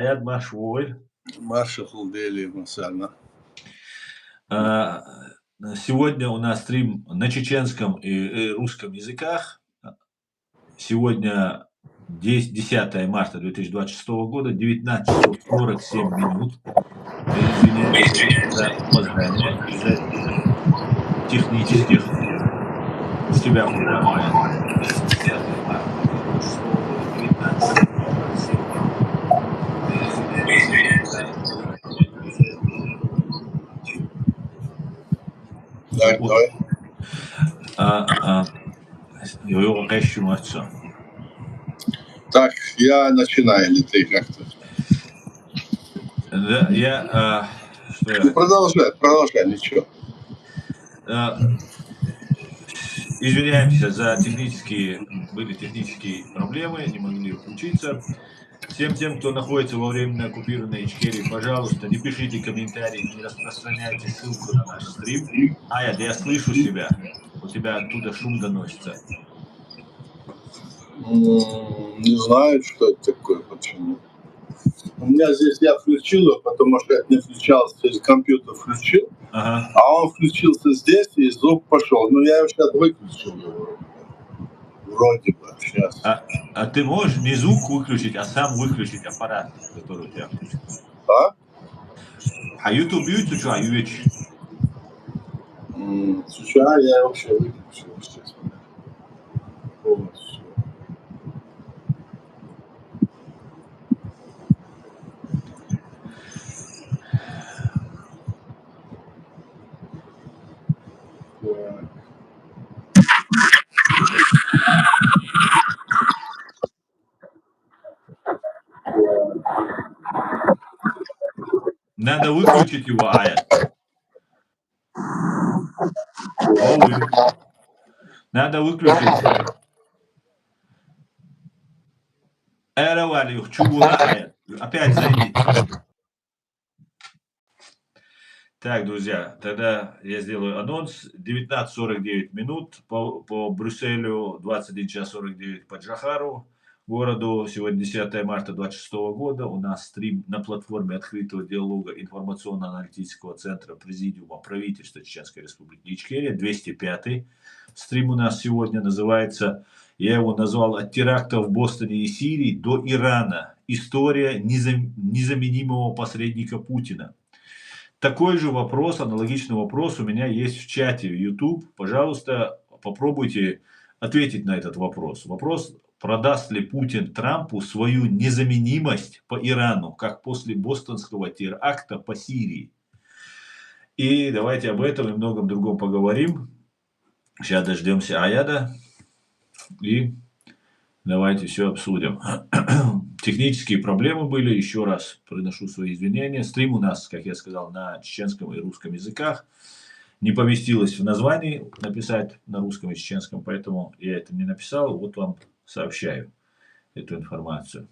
Аят Машвой. Маша Хулдели Масана. Сегодня у нас стрим на чеченском и русском языках. Сегодня 10 марта 2026 года, 19 часов 47 минут. Извиняюсь за опоздание из-за технических. У тебя Аят. 10 марта 2026 года, 19:47 минут. Так, я начинаю, или ты как-то? Да, Продолжай, ничего. Извиняемся за были технические проблемы, не могли включиться. Всем тем, кто находится во временно оккупированной Ичкерии, пожалуйста, не пишите комментарии, не распространяйте ссылку на наш стрим. Аят, я слышу себя. У тебя оттуда шум доносится. Не знаю, что это такое, почему. У меня здесь я включил его, потому что я не включался, через компьютер включил, Ага. а он включился здесь, и звук пошел. Ну, я его сейчас выключил его. Вроде бы, сейчас. А ты можешь не звук выключить, а сам выключить аппарат, который у тебя включен? А? А YouTube YouTube что, Сейчас я вообще выключил, естественно. Полностью. Надо выключить его, Аят. Надо выключить. Опять зайди. Так, друзья, тогда я сделаю анонс. 19:49 минут по Брюсселю, 21 час 49 по Джахару, городу. Сегодня 10 марта 2026 года. У нас стрим на платформе открытого диалога информационно-аналитического центра Президиума правительства Чеченской Республики Ичкерия. 205-й стрим у нас сегодня называется, я его назвал «От терактов в Бостоне и Сирии до Ирана. История незаменимого посредника Путина». Такой же вопрос, аналогичный вопрос у меня есть в чате в YouTube. Пожалуйста, попробуйте ответить на этот вопрос. Вопрос, продаст ли Путин Трампу свою незаменимость по Ирану, как после бостонского теракта по Сирии. И давайте об этом и многом другом поговорим. Сейчас дождемся Аяда и давайте все обсудим. Технические проблемы были, еще раз приношу свои извинения. Стрим у нас, как я сказал, на чеченском и русском языках. Не поместилось в названии написать на русском и чеченском, поэтому я это не написал. Вот вам сообщаю эту информацию.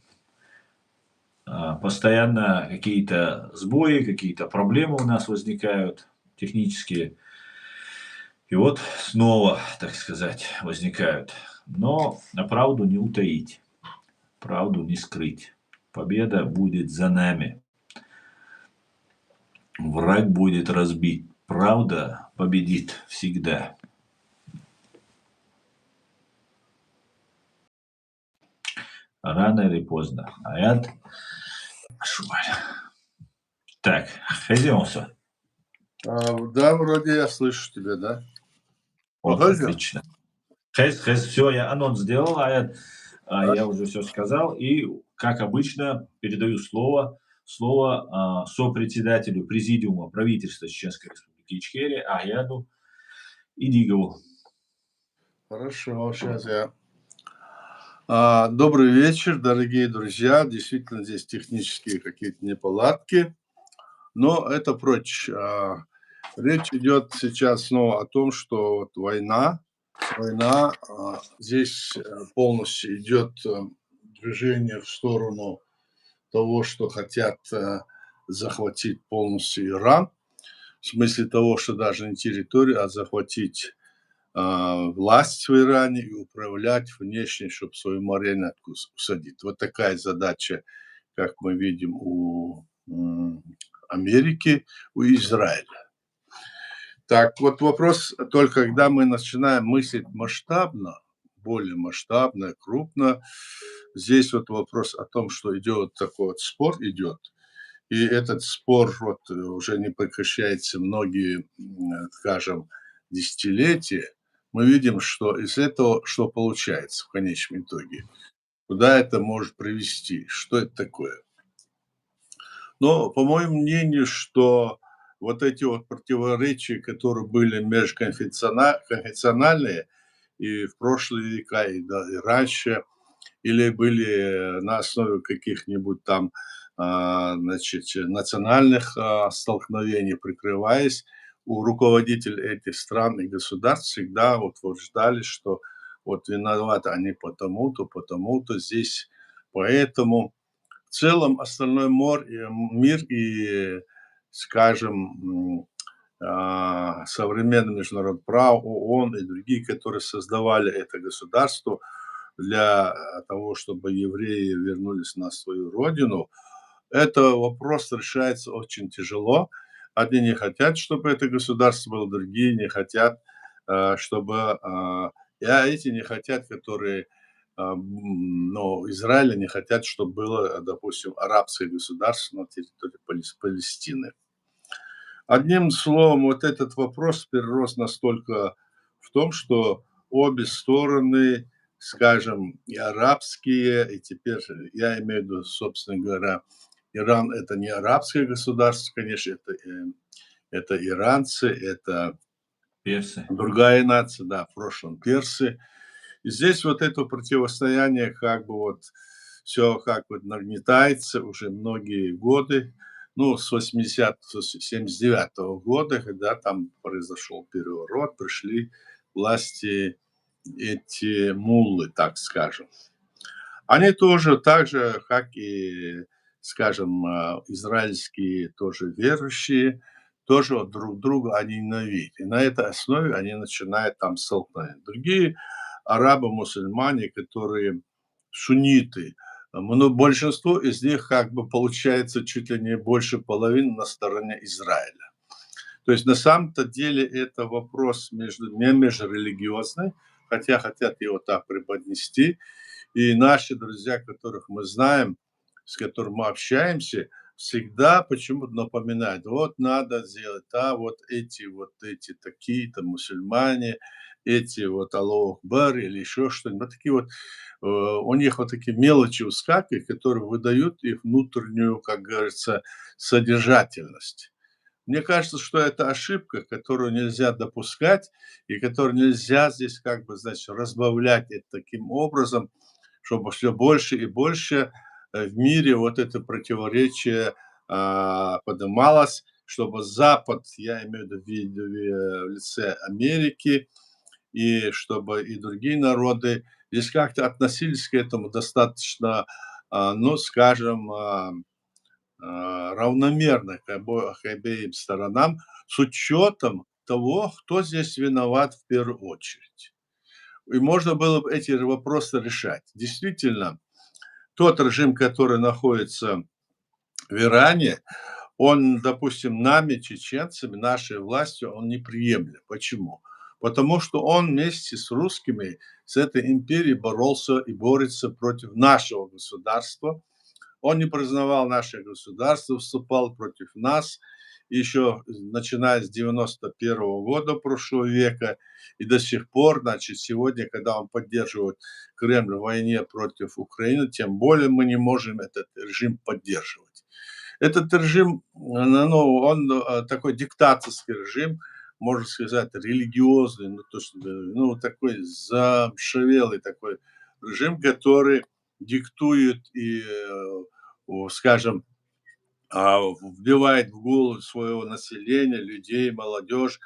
Постоянно какие-то сбои, какие-то проблемы у нас возникают технические. И вот снова, так сказать, возникают. Но на правду не утаить, правду не скрыть. Победа будет за нами. Враг будет разбит. Правда победит всегда. Рано или поздно. Аят. Так, хозяйство. Да, вроде я слышу тебя, да? Вот, отлично. Все, я анонс сделал, Аят. Я уже все сказал. И, как обычно, передаю слово сопредседателю Президиума правительства Чеченской Республики Ичкерия Аяду Идигову. Хорошо, сейчас я... Добрый вечер, дорогие друзья. Действительно, здесь технические какие-то неполадки, но это прочь. Речь идет сейчас снова о том, что вот война, здесь полностью идет движение в сторону того, что хотят захватить полностью Иран, в смысле того, что даже не территорию, а захватить власть в Иране и управлять внешне, чтобы свою марионетку усадить. Вот такая задача, как мы видим у Америки, у Израиля. Так вот вопрос только, когда мы начинаем мыслить масштабно, более масштабно, крупно, здесь вот вопрос о том, что идет такой вот спор идет, и этот спор вот уже не прекращается многие, скажем, десятилетия. Мы видим, что из этого что получается в конечном итоге. Куда это может привести? Что это такое? Но, по моему мнению, что вот эти вот противоречия, которые были конфессиональные и в прошлые века, и, да, и раньше, или были на основе каких-нибудь там, значит, национальных столкновений, прикрываясь, у руководителей этих стран и государств всегда вот ждали, что вот виноваты они потому-то, потому-то, здесь поэтому. В целом остальной мир и, скажем, современный международный право, ООН и другие, которые создавали это государство для того, чтобы евреи вернулись на свою родину, это вопрос решается очень тяжело. Одни не хотят, чтобы это государство было, другие не хотят, чтобы... эти не хотят, которые но Израиля не хотят, чтобы было, допустим, арабское государство на территории Палестины. Одним словом, вот этот вопрос перерос настолько в том, что обе стороны, скажем, и арабские, и теперь я имею в виду, собственно говоря, Иран – это не арабское государство, конечно, это иранцы, это Персы. другая нация, да, в прошлом персы. И здесь вот это противостояние как бы вот все как бы нагнетается уже многие годы. Ну, с 79-го года, когда там произошел переворот, пришли к власти эти муллы, так скажем. Они тоже так же, как и, скажем, израильские тоже верующие, тоже вот друг друга они ненавидят. И на этой основе они начинают там столкновения. Другие арабы-мусульмане, которые сунниты, но большинство из них как бы получается чуть ли не больше половины на стороне Израиля. То есть на самом-то деле это вопрос не межрелигиозный, хотя хотят его так преподнести. И наши друзья, которых мы знаем, с которыми мы общаемся, всегда почему-то напоминают, вот надо сделать, вот эти такие-то мусульмане, эти вот Аллаху Акбар или еще что-нибудь. Вот такие вот, у них вот такие мелочи ускакивают, которые выдают их внутреннюю, как говорится, содержательность. Мне кажется, что это ошибка, которую нельзя допускать и которую нельзя здесь как бы, значит, разбавлять это таким образом, чтобы все больше и больше в мире вот это противоречие подымалось, чтобы Запад, я имею в виду в лице Америки, и чтобы и другие народы здесь как-то относились к этому достаточно, ну, скажем, равномерно к обеим сторонам, с учетом того, кто здесь виноват в первую очередь. И можно было бы эти вопросы решать. Действительно, тот режим, который находится в Иране, он, допустим, нами, чеченцами, нашей властью, он неприемлем. Почему? Потому что он вместе с русскими, с этой империей боролся и борется против нашего государства. Он не признавал наше государство, вступал против нас еще начиная с 91 года прошлого века и до сих пор, значит, сегодня, когда он поддерживает Кремль в войне против Украины, тем более мы не можем этот режим поддерживать. Этот режим, ну, он такой диктаторский режим, можно сказать, религиозный, ну, то, что, ну, такой замшевелый такой режим, который диктует и, скажем, вбивает в голову своего населения, людей, молодежь,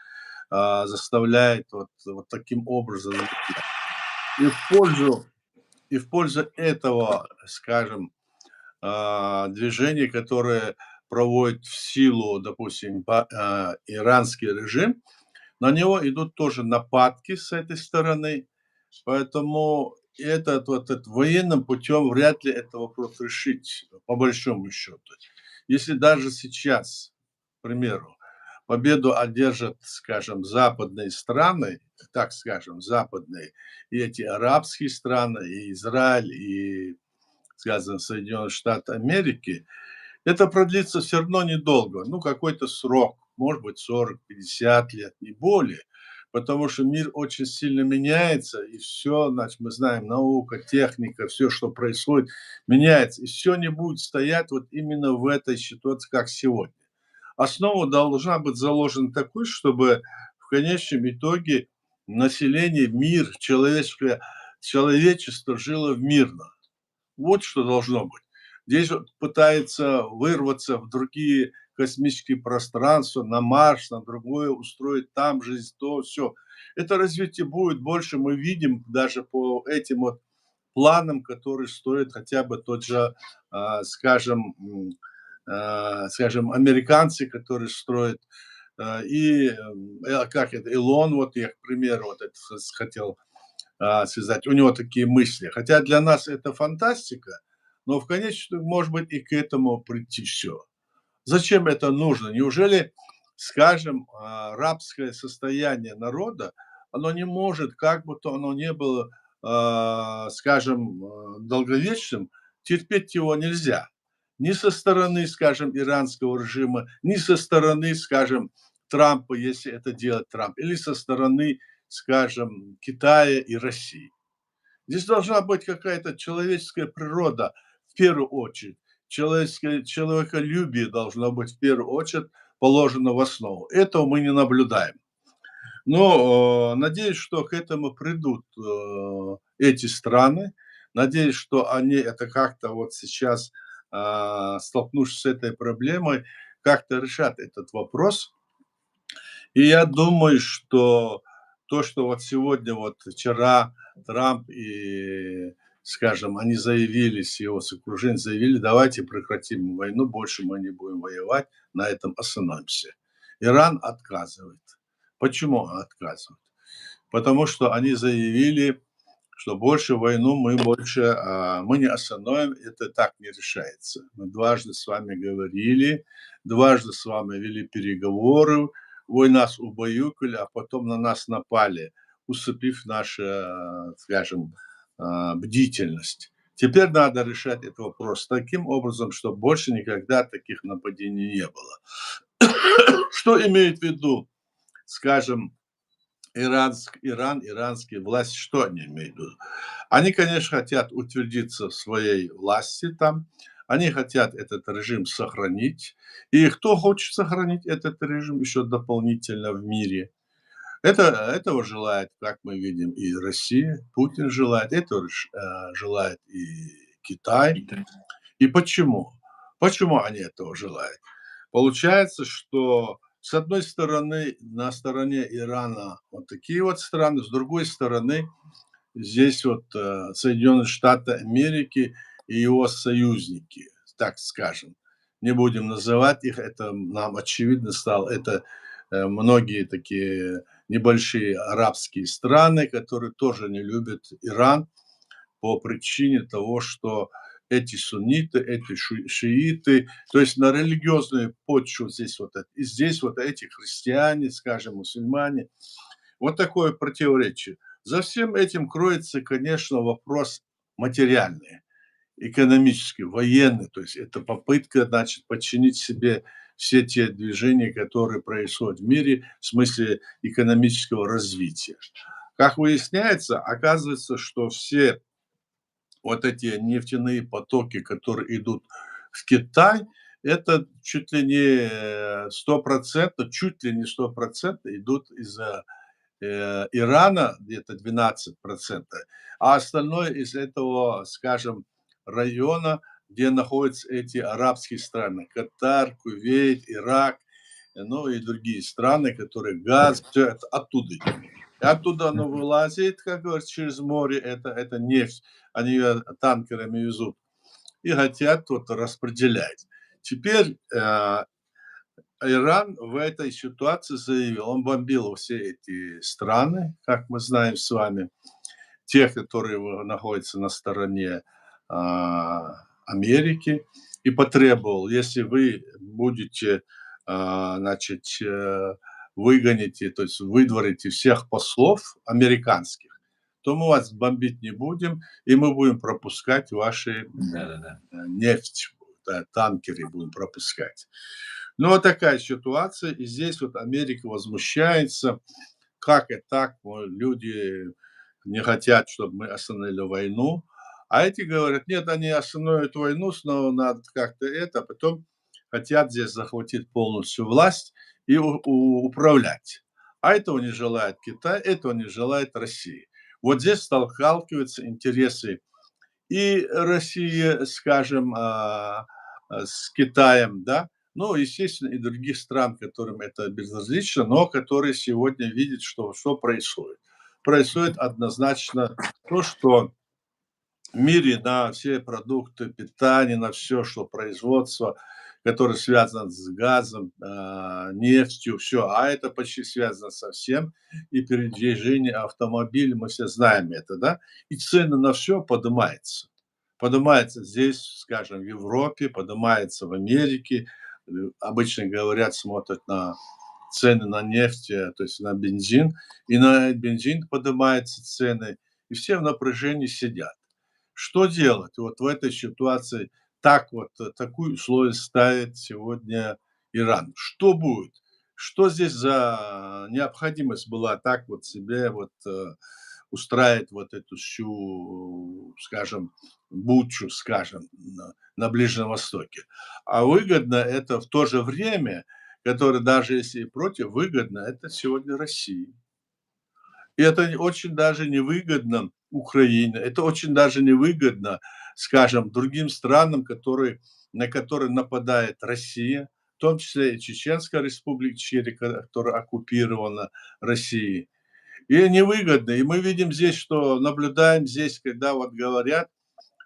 заставляет вот таким образом. И в пользу, и в пользу этого, скажем, движения, которое проводит в силу, допустим, иранский режим, на него идут тоже нападки с этой стороны. Поэтому этот вот этот военным путем вряд ли этот вопрос решить, по большому счету. Если даже сейчас, к примеру, победу одержат, скажем, западные страны, так скажем, западные, и эти арабские страны, и Израиль, и, скажем, Соединенные Штаты Америки, это продлится все равно недолго, ну, какой-то срок, может быть, 40-50 лет, не более. Потому что мир очень сильно меняется, и все, значит, мы знаем, наука, техника, все, что происходит, меняется. И все не будет стоять вот именно в этой ситуации, как сегодня. Основа должна быть заложена такой, чтобы в конечном итоге население, мир, человечество жило мирно. Вот что должно быть. Здесь вот пытается вырваться в другие космические пространства, на Марс, на другое, устроить там жизнь, то, все. Это развитие будет больше, мы видим даже по этим вот планам, которые стоят хотя бы тот же, скажем, скажем, американцы, которые строят, как это, Илон, вот я, к примеру, вот это хотел связать. У него такие мысли. Хотя для нас это фантастика, но в конечном, может быть, и к этому прийти все. Зачем это нужно? Неужели, скажем, рабское состояние народа, оно не может, как бы то оно не было, скажем, долговечным, терпеть его нельзя. Ни со стороны, скажем, иранского режима, ни со стороны, скажем, Трампа, если это делает Трамп, или со стороны, скажем, Китая и России. Здесь должна быть какая-то человеческая природа в первую очередь. Человеколюбие должно быть в первую очередь положено в основу. Этого мы не наблюдаем. Но надеюсь, что к этому придут эти страны. Надеюсь, что они это как-то вот сейчас, столкнувшись с этой проблемой, как-то решат этот вопрос. И я думаю, что то, что вот сегодня, вот вчера Трамп и, скажем, они заявили, с его окружением заявили, давайте прекратим войну, больше мы не будем воевать, на этом остановимся. Иран отказывает. Почему он отказывает? Потому что они заявили, что больше войну мы не остановим, это так не решается. Мы дважды с вами говорили, дважды с вами вели переговоры, вы нас убаюкали, а потом на нас напали, усыпив нашу, скажем, бдительность. Теперь надо решать этот вопрос таким образом, чтобы больше никогда таких нападений не было. Что имеет в виду, скажем, иранские власти, что они имеют в виду? Они, конечно, хотят утвердиться в своей власти там, они хотят этот режим сохранить. И кто хочет сохранить этот режим еще дополнительно в мире? Этого желает, как мы видим, и Россия, Путин желает, этого желает и Китай. И почему? Почему они этого желают? Получается, что с одной стороны, на стороне Ирана вот такие вот страны, с другой стороны, здесь вот Соединенные Штаты Америки и его союзники, так скажем. Не будем называть их, это нам очевидно стало. Это многие такие небольшие арабские страны, которые тоже не любят Иран по причине того, что эти сунниты, эти шииты, то есть на религиозную почву здесь вот это, и здесь вот эти христиане, скажем, мусульмане. Вот такое противоречие. За всем этим кроется, конечно, вопрос материальный, экономический, военный. То есть это попытка, значит, подчинить себе все те движения, которые происходят в мире в смысле экономического развития. Как выясняется, оказывается, что все вот эти нефтяные потоки, которые идут в Китай, это чуть ли не 100%, чуть ли не 100% идут из-за Ирана, где-то 12%, а остальное из этого, скажем, района, где находятся эти арабские страны, Катар, Кувейт, Ирак, ну и другие страны, которые газ, все это оттуда идет. И оттуда оно вылазит, как говорится, через море, это нефть, они ее танкерами везут и хотят вот распределять. Теперь Иран в этой ситуации заявил, он бомбил все эти страны, как мы знаем с вами, тех, которые находятся на стороне Америки, и потребовал, если вы будете, значит, выгоните, то есть выдворите всех послов американских, то мы вас бомбить не будем, и мы будем пропускать ваши Да-да-да. нефть, танкеры будем пропускать. Ну, вот такая ситуация, и здесь вот Америка возмущается, как и так, люди не хотят, чтобы мы остановили войну, а эти говорят, нет, они остановят войну, снова надо как-то это, а потом хотят здесь захватить полностью власть и управлять. А этого не желает Китай, этого не желает Россия. Вот здесь сталкиваются интересы и России, скажем, с Китаем, да, ну, естественно, и других стран, которым это безразлично, но которые сегодня видят, что происходит. Происходит однозначно то, что в мире на все продукты питания, на все, что производство, которое связано с газом, нефтью, все, а это почти связано со всем, и передвижение автомобилей, мы все знаем это, да, и цены на все поднимаются. Поднимается здесь, скажем, в Европе, поднимается в Америке. Обычно говорят, смотрят на цены на нефть, то есть на бензин, и на бензин поднимаются цены, и все в напряжении сидят. Что делать вот в этой ситуации? Так вот, такую условие ставит сегодня Иран. Что будет? Что здесь за необходимость была так вот себе вот устраивать вот эту всю, скажем, бучу, скажем, на Ближнем Востоке? А выгодно это в то же время, которое даже если и против, выгодно это сегодня России. И это очень даже невыгодно Украине, это очень даже невыгодно, скажем, другим странам, на которые нападает Россия, в том числе и Чеченская республика, которая оккупирована Россией. И невыгодно. И мы видим здесь, что наблюдаем здесь, когда вот говорят,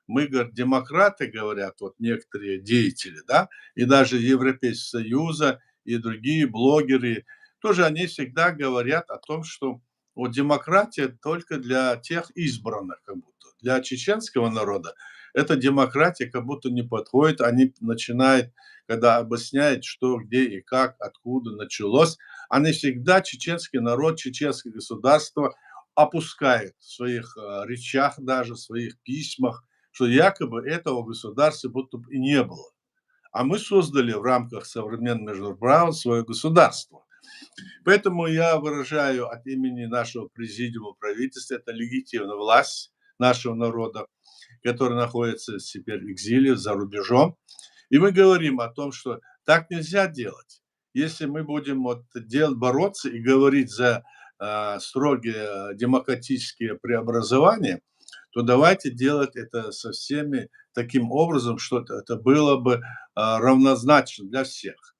мы, говорят, демократы, говорят вот некоторые деятели, да, и даже Европейского Союза, и другие блогеры, тоже они всегда говорят о том, что вот демократия только для тех избранных, как будто. Для чеченского народа эта демократия как будто не подходит. Они начинают, когда объясняют, что, где и как, откуда началось, они всегда чеченский народ, чеченское государство опускают в своих речах, даже в своих письмах, что якобы этого государства будто бы и не было. А мы создали в рамках современного международного права свое государство. Поэтому я выражаю от имени нашего президиума правительства, это легитимная власть нашего народа, который находится теперь в экзиле за рубежом. И мы говорим о том, что так нельзя делать. Если мы будем вот бороться и говорить за строгие демократические преобразования, то давайте делать это со всеми таким образом, что это было бы равнозначно для всех.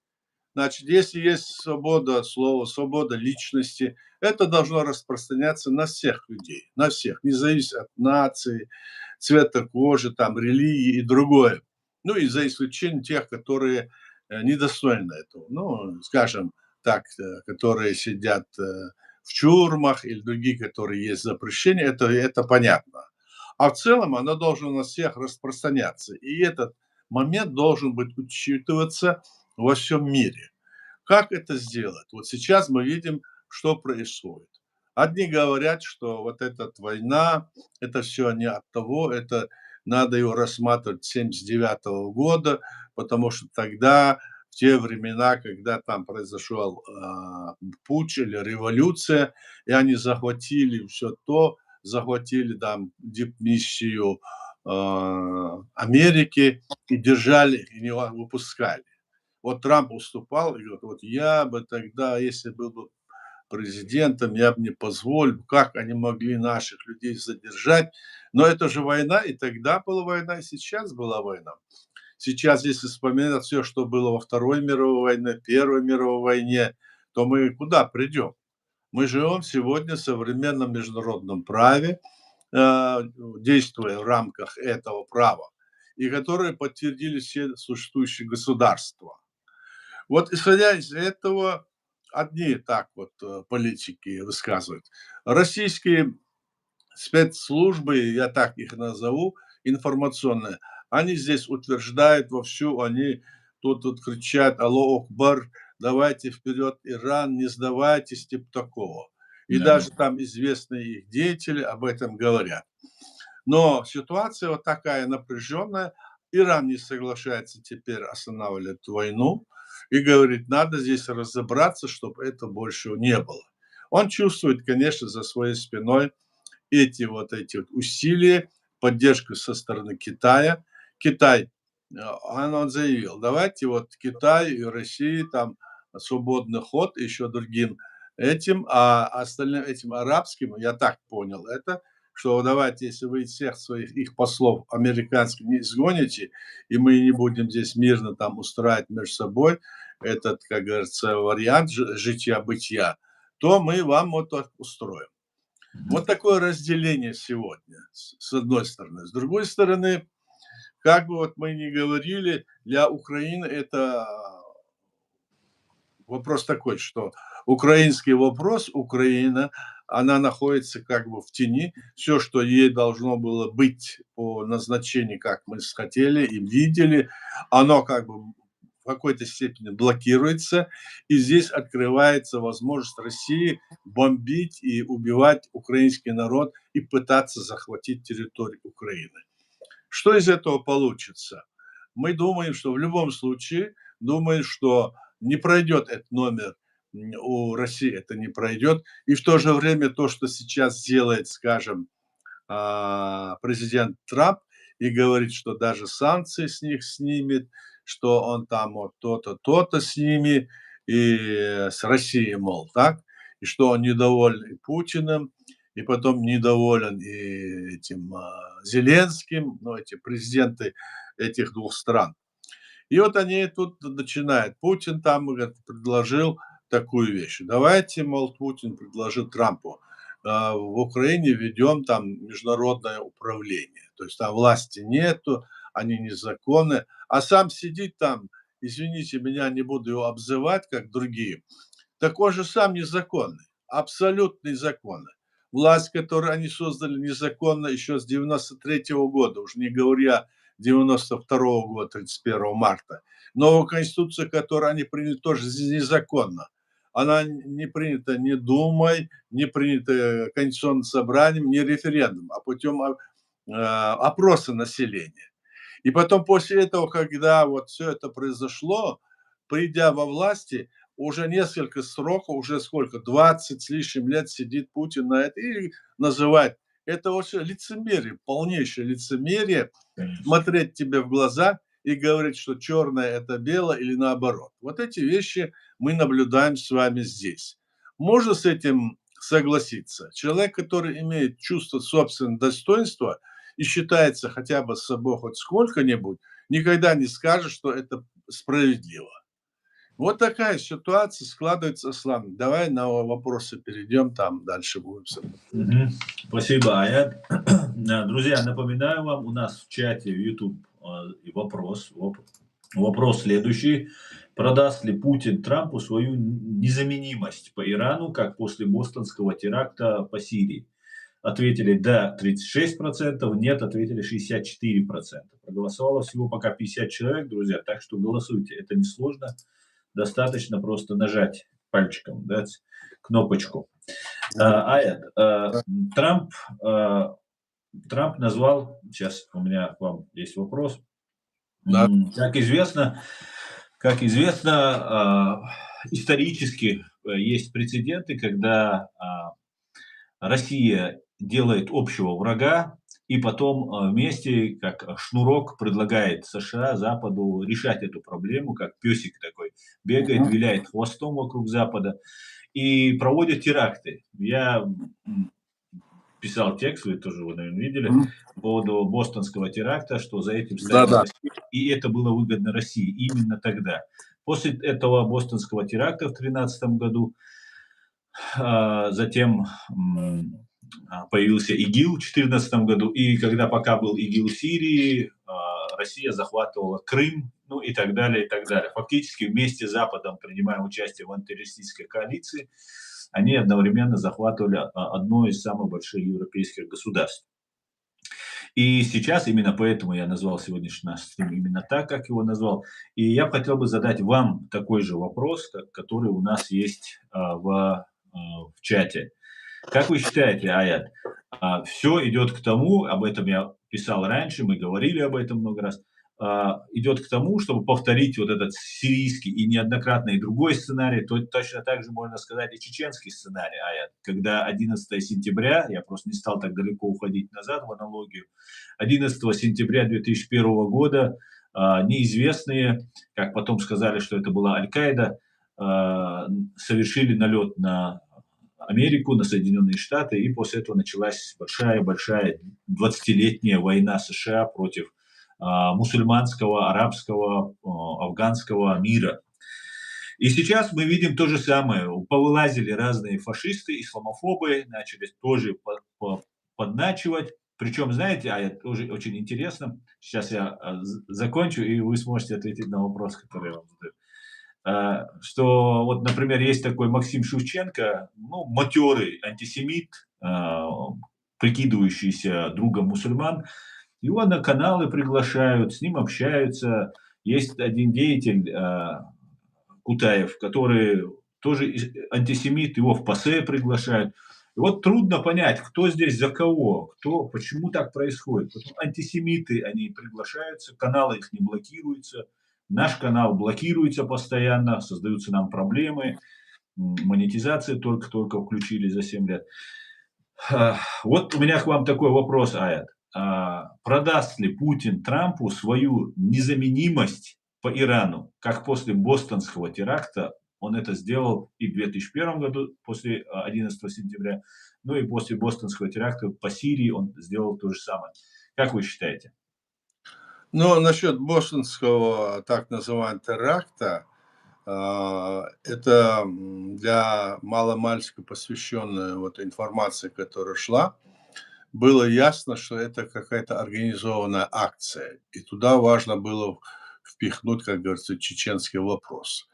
Значит, если есть свобода слова, свобода личности, это должно распространяться на всех людей, на всех, не зависит от нации, цвета кожи, там, религии и другое. Ну и за исключением тех, которые недостойны этого. Ну, скажем так, которые сидят в тюрьмах или другие, которые есть запрещения, это понятно. А в целом оно должно на всех распространяться. И этот момент должен быть учитываться во всем мире. Как это сделать? Вот сейчас мы видим, что происходит. Одни говорят, что вот эта война, это все не от того, это надо его рассматривать с 79 года, потому что тогда, в те времена, когда там произошел путч или революция, и они захватили все то, захватили там дипмиссию Америки и держали, и не выпускали. Вот Трамп уступал и говорит, вот я бы тогда, если был бы президентом, я бы не позволил, как они могли наших людей задержать. Но это же война, и тогда была война, и сейчас была война. Сейчас, если вспоминать все, что было во Второй мировой войне, Первой мировой войне, то мы куда придем? Мы живем сегодня в современном международном праве, действуя в рамках этого права, и которые подтвердили все существующие государства. Вот исходя из этого, одни так вот политики высказывают. Российские спецслужбы, я так их назову, информационные, они здесь утверждают вовсю, они тут кричат: «Аллаху Акбар, давайте вперед, Иран, не сдавайтесь», типа такого. И Да. даже там известные их деятели об этом говорят. Но ситуация вот такая напряженная. Иран не соглашается теперь останавливать войну и говорит, надо здесь разобраться, чтобы это больше не было. Он чувствует, конечно, за своей спиной эти вот усилия, поддержку со стороны Китая. Китай, он заявил, давайте вот Китай и России там свободный ход еще другим этим, а остальным этим арабским, я так понял это, что давайте, если вы всех своих их послов американских не изгоните, и мы не будем здесь мирно там устраивать между собой этот, как говорится, вариант жития-бытия, то мы вам вот так устроим. Вот такое разделение сегодня, с одной стороны. С другой стороны, как бы вот мы ни говорили, для Украины это вопрос такой, что украинский вопрос, Украина, она находится как бы в тени. Все, что ей должно было быть по назначению, как мы хотели и видели, оно как бы в какой-то степени блокируется. И здесь открывается возможность России бомбить и убивать украинский народ и пытаться захватить территорию Украины. Что из этого получится? Мы думаем, что в любом случае, думаем, что не пройдет этот номер, у России это не пройдет. И в то же время то, что сейчас делает, скажем, президент Трамп и говорит, что даже санкции с них снимет, что он там вот то-то, то-то с ними, и с Россией, мол, так, и что он недоволен и Путиным, и потом недоволен и этим Зеленским, ну, эти президенты этих двух стран. И вот они тут начинают. Путин там говорит, предложил такую вещь. Давайте, мол, Путин предложил Трампу, в Украине ведем там международное управление. То есть там власти нету, они незаконны. А сам сидит там, извините меня, не буду его обзывать, как другие, так он же сам незаконный, абсолютно незаконный. Власть, которую они создали незаконно еще с 93 года, уж не говоря 92 года, 31 марта. Новая конституция, которую они приняли, тоже незаконно. Она не принята ни Думой, не принята Конституционным собранием, ни референдумом, а путем опроса населения. И потом после этого, когда вот все это произошло, придя во власти, уже несколько сроков, уже сколько, 20 с лишним лет сидит Путин на это и называет. Это вообще лицемерие, полнейшее лицемерие, Конечно. смотреть тебе в глаза и говорить, что черное это белое или наоборот. Вот эти вещи мы наблюдаем с вами здесь. Можно с этим согласиться. Человек, который имеет чувство собственного достоинства и считается хотя бы с собой хоть сколько-нибудь, никогда не скажет, что это справедливо. Вот такая ситуация складывается, Аслан. Давай на вопросы перейдем, там дальше будем. Мгм. Спасибо, Аят. Друзья, напоминаю вам, у нас в чате в YouTube вопрос следующий. Продаст ли Путин Трампу свою незаменимость по Ирану, как после бостонского теракта по Сирии? Ответили «да» 36%, «нет» ответили 64%. Проголосовало всего пока 50 человек, друзья, так что голосуйте. Это несложно, достаточно просто нажать пальчиком, дать кнопочку. Аят, Трамп, Трамп назвал, сейчас у меня к вам есть вопрос. Да. Как известно, исторически есть прецеденты, когда Россия делает общего врага и потом вместе, как шнурок, предлагает США, Западу решать эту проблему, как песик такой, бегает, виляет хвостом вокруг Запада и проводит теракты. Я писал текст, вы тоже его, наверное, видели, по поводу бостонского теракта, что за этим стояла Да-да. Россия, и это было выгодно России именно тогда. После этого бостонского теракта в 2013 году, затем появился ИГИЛ в 2014 году, и когда пока был ИГИЛ в Сирии, Россия захватывала Крым, ну и так далее, и так далее. Фактически вместе с Западом, принимая участие в антитеррористической коалиции, они одновременно захватывали одно из самых больших европейских государств. И сейчас именно поэтому я назвал сегодняшний наш стрим именно так, как его назвал. И я бы хотел бы задать вам такой же вопрос, который у нас есть в чате. Как вы считаете, Аят, все идет к тому, об этом я писал раньше, мы говорили об этом много раз, идет к тому, чтобы повторить вот этот сирийский и неоднократно и другой сценарий, то точно так же можно сказать и чеченский сценарий, Аят, когда 11 сентября, я просто не стал так далеко уходить назад в аналогию, 11 сентября 2001 года неизвестные, как потом сказали, что это была Аль-Каида, совершили налет на Америку, на Соединенные Штаты, и после этого началась большая-большая 20-летняя война США против мусульманского, арабского, афганского мира. И сейчас мы видим то же самое. Повылазили разные фашисты, исламофобы, начали тоже подначивать. Причем, знаете, это тоже очень интересно. Сейчас я закончу, и вы сможете ответить на вопрос, который я вам задаю. Что вот, например, есть такой Максим Шевченко, ну, матерый антисемит, прикидывающийся другом мусульман. Его на каналы приглашают, с ним общаются. Есть один деятель, Кутаев, который тоже антисемит, его в ПАСЕ приглашают. И вот трудно понять, кто здесь за кого, почему так происходит. Антисемиты, они приглашаются, каналы их не блокируются. Наш канал блокируется постоянно, создаются нам проблемы. Монетизацию только-только включили за 7 лет. Вот у меня к вам такой вопрос, Аят. Продаст ли Путин Трампу свою незаменимость по Ирану, как после бостонского теракта он это сделал и в 2001 году, после 11 сентября, ну и после бостонского теракта по Сирии он сделал то же самое. Как вы считаете? Ну, насчет бостонского так называемого теракта, это для маломальски посвященная вот информации, которая шла, было ясно, что это какая-то организованная акция. И туда важно было впихнуть, как говорится, чеченский вопрос.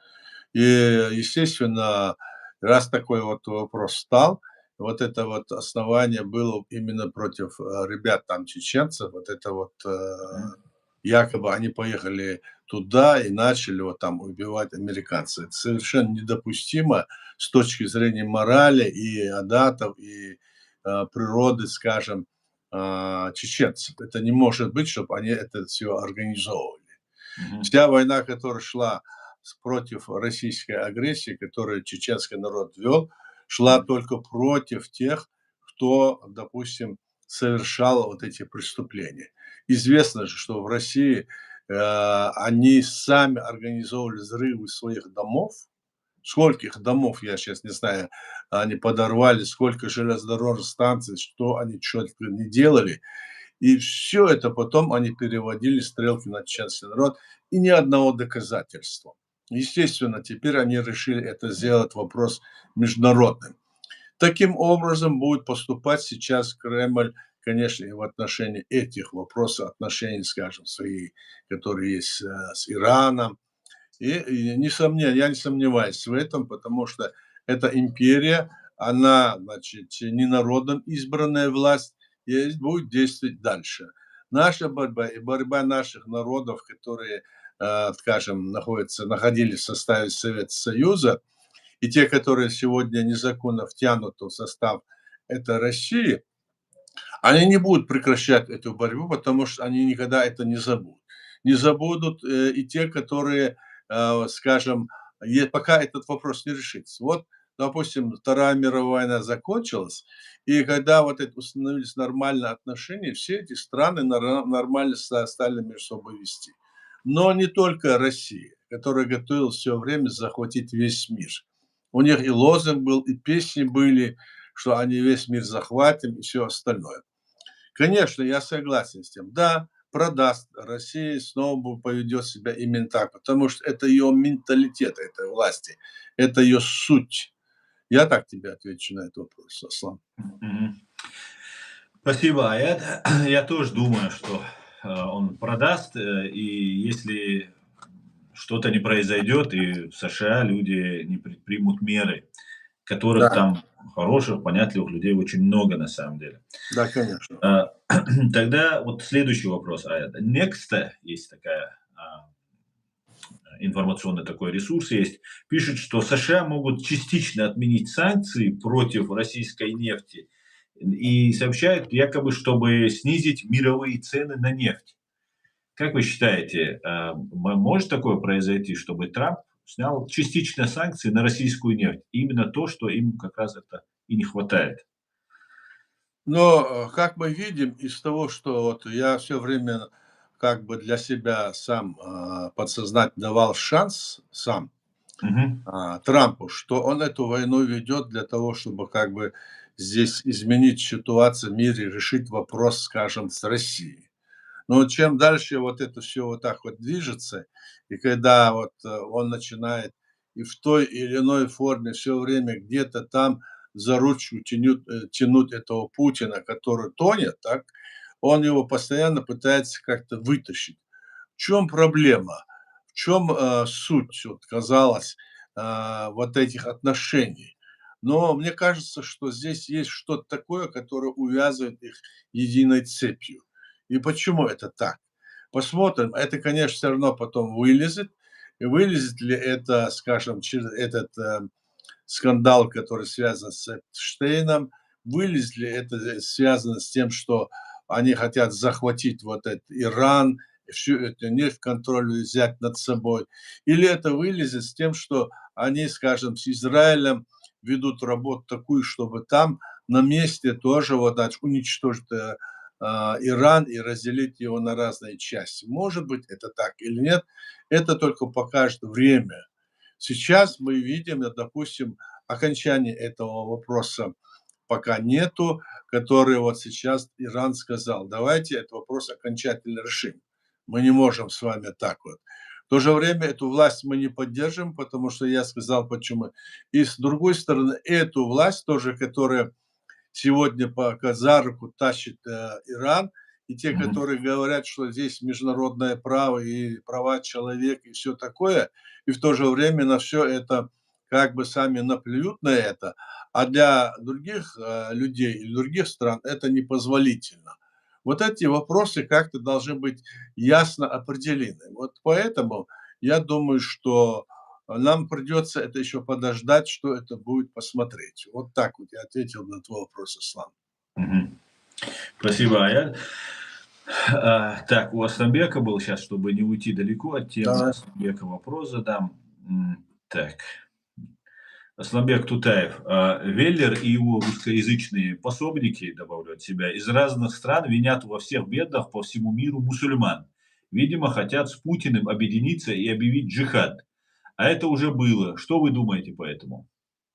И, естественно, раз такой вот вопрос стал, вот это вот основание было именно против ребят там чеченцев, вот это вот якобы они поехали туда и начали вот там убивать американцев. Это совершенно недопустимо с точки зрения морали и адатов, и природы, скажем, чеченцев. Это не может быть, чтобы они это все организовывали. Мгм. Вся война, которая шла против российской агрессии, которую чеченский народ вел, шла только против тех, кто, допустим, совершал вот эти преступления. Известно же, что в России они сами организовывали взрывы своих домов. Скольких домов, я сейчас не знаю, они подорвали, сколько железнодорожных станций, что они что-то не делали. И все это потом они переводили стрелки на чеченский народ, и ни одного доказательства. Естественно, теперь они решили это сделать вопрос международным. Таким образом будет поступать сейчас Кремль, конечно, и в отношении этих вопросов, отношений, скажем, свои, которые есть с Ираном. И несомненно, я не сомневаюсь в этом, потому что эта империя, она, значит, не народом избранная власть, и будет действовать дальше. Наша борьба и борьба наших народов, которые, скажем, находились в составе Советского Союза, и те, которые сегодня незаконно втянуты в состав этой России, они не будут прекращать эту борьбу, потому что они никогда это не забудут. Не забудут и те, которые, скажем, пока этот вопрос не решится. Вот, допустим, Вторая мировая война закончилась, и когда вот это установились нормальные отношения, все эти страны нормально стали между собой вести. Но не только Россия, которая готовилась все время захватить весь мир. У них и лозунг был, и песни были, что они весь мир захватим, и все остальное. Конечно, я согласен с тем. Да, продаст. Россия снова поведет себя именно так, потому что это ее менталитет, этой власти, это ее суть. Я так тебе отвечу на этот вопрос, Аслан. Мгм. Спасибо, Аят. Я тоже думаю, что он продаст, и если что-то не произойдет, и в США люди не предпримут меры, которых Да, там хороших, понятливых людей очень много на самом деле. да, конечно. А, Тогда вот следующий вопрос. Next есть такая информационный такой ресурс есть, пишет, что США могут частично отменить санкции против российской нефти и сообщает якобы, чтобы снизить мировые цены на нефть. Как вы считаете, может такое произойти, чтобы Трамп снял частично санкции на российскую нефть? Именно то, что им как раз это и не хватает. Но, как мы видим из того, что вот я все время как бы для себя сам, подсознательно давал шанс сам, Мгм. Трампу, что он эту войну ведет для того, чтобы как бы здесь изменить ситуацию в мире, решить вопрос, скажем, с Россией. Но вот чем дальше вот это все вот так вот движется, и когда вот, он начинает и в той или иной форме все время где-то там за ручку тянуть этого Путина, который тонет, так, он его постоянно пытается как-то вытащить. В чем проблема? В чем, суть, вот казалось, вот этих отношений? Но мне кажется, что здесь есть что-то такое, которое увязывает их единой цепью. И почему это так? Посмотрим. Это, конечно, все равно потом вылезет. И вылезет ли это, скажем, через этот, скандал, который связан с Эпштейном, вылезет ли это, связано с тем, что они хотят захватить вот этот Иран, всю эту нефть в контроль взять над собой, или это вылезет с тем, что они, скажем, с Израилем ведут работу такую, чтобы там на месте тоже вот уничтожить Иран и разделить его на разные части. Может быть, это так или нет, это только покажет время. Сейчас мы видим, допустим, окончания этого вопроса пока нету, который вот сейчас Иран сказал: давайте этот вопрос окончательно решим. Мы не можем с вами так вот. В то же время эту власть мы не поддержим, потому что я сказал почему. И с другой стороны, эту власть тоже, которая сегодня пока за руку тащит, Иран, и те, Мгм. которые говорят, что здесь международное право и права человека и все такое, и в то же время на все это как бы сами наплюют на это, а для других, людей или других стран это непозволительно. Вот эти вопросы как-то должны быть ясно определены. Вот поэтому я думаю, что нам придется это еще подождать, что это будет, посмотреть. Вот так вот я ответил на твой вопрос, Ислам. Мгм. Спасибо, Аят. Так, у Асланбека был сейчас, чтобы не уйти далеко от темы Да. Асланбека, вопрос задам. Так, Асланбек Тутаев. Веллер и его русскоязычные пособники, добавлю от себя, из разных стран винят во всех бедах по всему миру мусульман. Видимо, хотят с Путиным объединиться и объявить джихад. А это уже было. Что вы думаете по этому?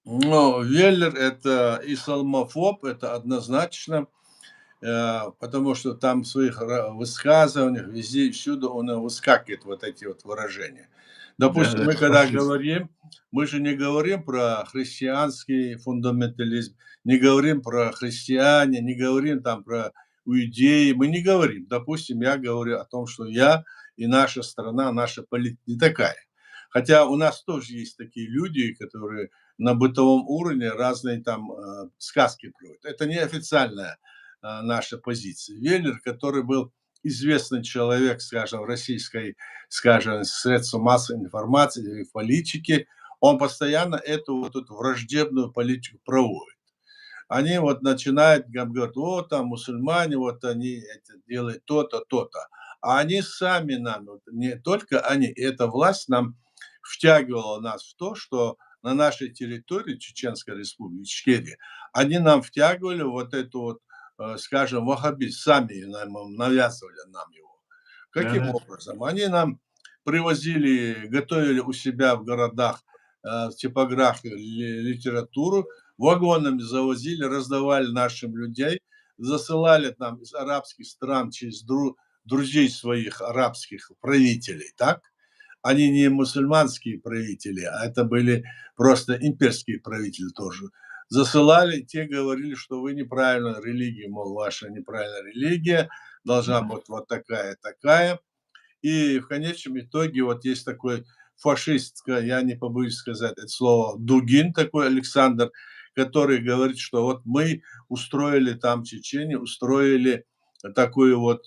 Но Веллер — это исламофоб, это однозначно, потому что там в своих высказываниях везде и всюду он выскакивает вот эти вот выражения. Да, Допустим, мы это когда фашист. говорим, мы же не говорим про христианский фундаментализм, не говорим про христиане, не говорим там про иудеи, мы не говорим. Допустим, я говорю о том, что я и наша страна, наша политика не такая. Хотя у нас тоже есть такие люди, которые на бытовом уровне разные там сказки плюют. Это не официальная наша позиция. Веллер, который был известный человек, скажем, в российской, скажем, средства массовой информации и в политике, он постоянно эту вот эту враждебную политику проводит. Они вот начинают, говорят, вот там мусульмане, вот они это делают то-то, то-то. А они сами нам, вот не только они, эта власть нам втягивала нас в то, что на нашей территории Чеченской Республики, Ичкерии, они нам втягивали вот эту вот, скажем, ваххабизм, сами нам навязывали нам его. Каким Да-да. образом? Они нам привозили, готовили у себя в городах типографию, литературу, вагонами завозили, раздавали нашим людей, засылали нам из арабских стран через друзей своих арабских правителей, так? Они не мусульманские правители, а это были просто имперские правители тоже. Засылали, те говорили, что вы неправильно религия, мол, ваша неправильная религия, должна Мгм. быть вот такая, такая. И в конечном итоге вот есть такой фашистское, я не побоюсь сказать это слово, Дугин такой Александр, который говорит, что вот мы устроили там в Чечне, устроили такую вот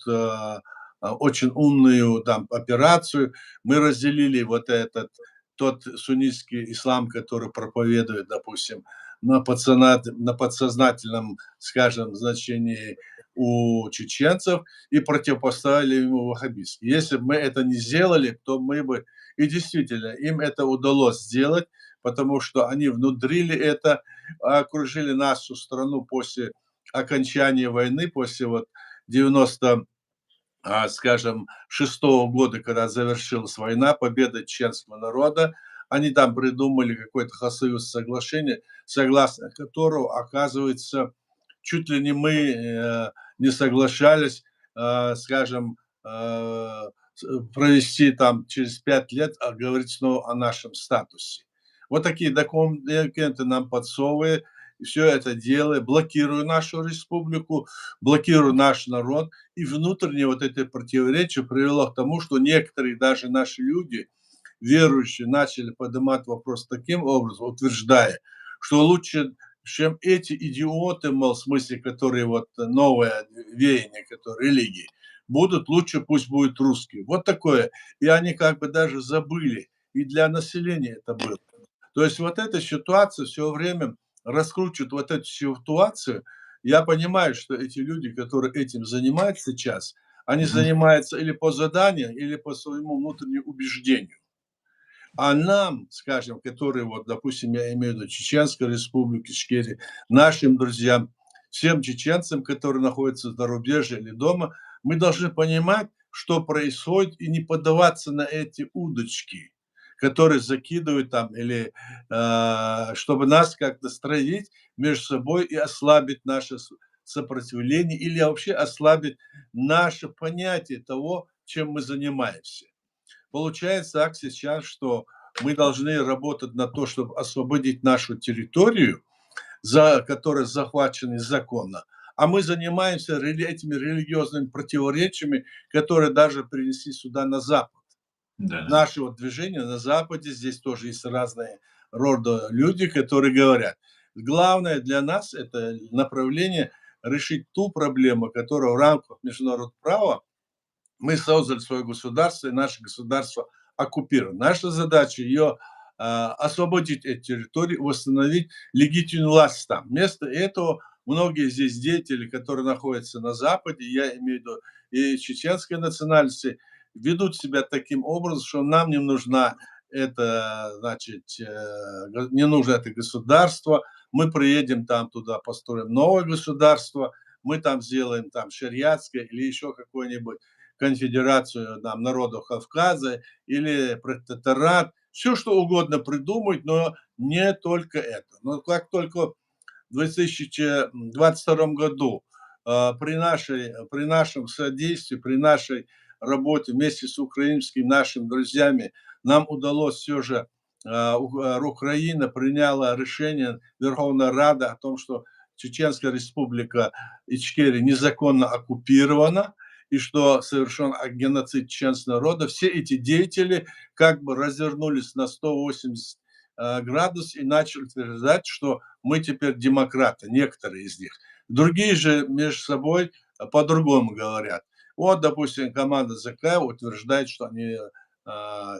очень умную там операцию, мы разделили вот этот тот суннитский ислам, который проповедует, допустим, на подсознательном, скажем, значении у чеченцев и противопоставили ему ваххабизм. Если бы мы это не сделали, то мы бы... И действительно, им это удалось сделать, потому что они внедрили это, окружили нашу страну после окончания войны, после вот 90 скажем, 6-го года, когда завершилась война, победа чеченского народа, они там придумали какое-то Хасавюрское соглашение, согласно которого, оказывается, чуть ли не мы не соглашались, скажем, провести там через 5 лет, говорить снова о нашем статусе. Вот такие документы нам подсовывают, все это делая, блокируя нашу республику, блокируя наш народ, и внутреннее вот это противоречие привело к тому, что некоторые даже наши люди, верующие, начали поднимать вопрос таким образом, утверждая, что лучше, чем эти идиоты, мол, в смысле, которые вот новое веяние, которые религии, будут лучше, пусть будут русские. Вот такое. И они как бы даже забыли. И для населения это было. То есть вот эта ситуация все время раскручивает вот эту ситуацию. Я понимаю, что эти люди, которые этим занимаются сейчас, они Мгм. занимаются или по заданию, или по своему внутреннему убеждению. А нам, скажем, которые, вот, допустим, я имею в виду Чеченской Республики, Ичкерии, нашим друзьям, всем чеченцам, которые находятся в зарубежье или дома, мы должны понимать, что происходит, и не поддаваться на эти удочки, которые закидывают там, или чтобы нас как-то стравить между собой и ослабить наше сопротивление, или вообще ослабить наше понятие того, чем мы занимаемся. Получается так сейчас, что мы должны работать на то, чтобы освободить нашу территорию, которая захвачена незаконно, а мы занимаемся этими религиозными противоречиями, которые даже принесли сюда на Запад. Да. Наше вот движение на Западе, здесь тоже есть разные рода люди, которые говорят, главное для нас это направление решить ту проблему, которая в рамках международного права мы создали свое государство, и наше государство оккупировано. Наша задача ее освободить эти территории, восстановить легитимную власть там. Вместо этого многие здесь деятели, которые находятся на Западе, я имею в виду и чеченской национальности, ведут себя таким образом, что нам не нужна это, значит, не нужно это государство, мы приедем там туда, построим новое государство, мы там сделаем там шариатское или еще какое-нибудь конфедерацию там, народов Кавказа или протекторат, все что угодно придумать, но не только это. Но как только в 2022 году при нашем содействии, при нашей работе вместе с украинскими нашими друзьями нам удалось все же, Украина приняла решение Верховная Рада о том, что Чеченская Республика Ичкерия незаконно оккупирована, и что совершен геноцид чеченского народа. Все эти деятели как бы развернулись на 180 градусов и начали утверждать, что мы теперь демократы, некоторые из них. Другие же между собой по-другому говорят. Вот, допустим, команда ЗК утверждает, что они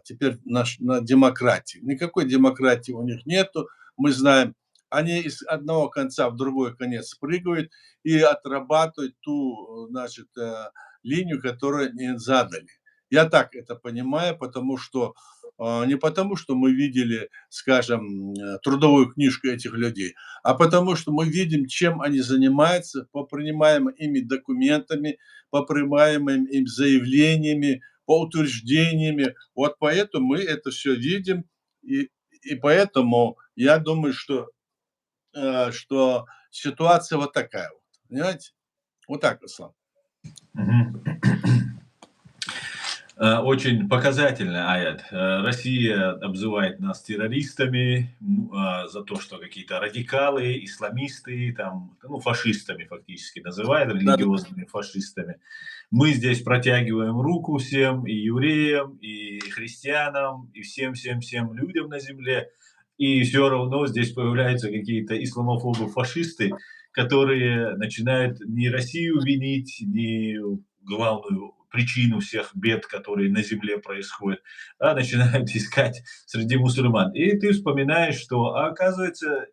теперь на демократии. Никакой демократии у них нету, мы знаем. Они из одного конца в другой конец спрыгивают и отрабатывают ту, значит, линию, которую они задали. Я так это понимаю, потому что не потому, что мы видели, скажем, трудовую книжку этих людей, а потому что мы видим, чем они занимаются по принимаемым ими документами, по принимаемым им заявлениями, по утверждениями. Вот поэтому мы это все видим, и поэтому я думаю, что ситуация вот такая вот. Понимаете? Вот так, Руслан. Мгм. Очень показательно, Аят. Россия обзывает нас террористами за то, что какие-то радикалы, исламисты, там, ну, фашистами фактически называют, Да-да. религиозными фашистами. Мы здесь протягиваем руку всем, и евреям, и христианам, и всем-всем-всем людям на земле. И все равно здесь появляются какие-то исламофобы-фашисты, которые начинают не Россию винить, не главную причину всех бед, которые на земле происходят, а начинают искать среди мусульман. И ты вспоминаешь, что, оказывается,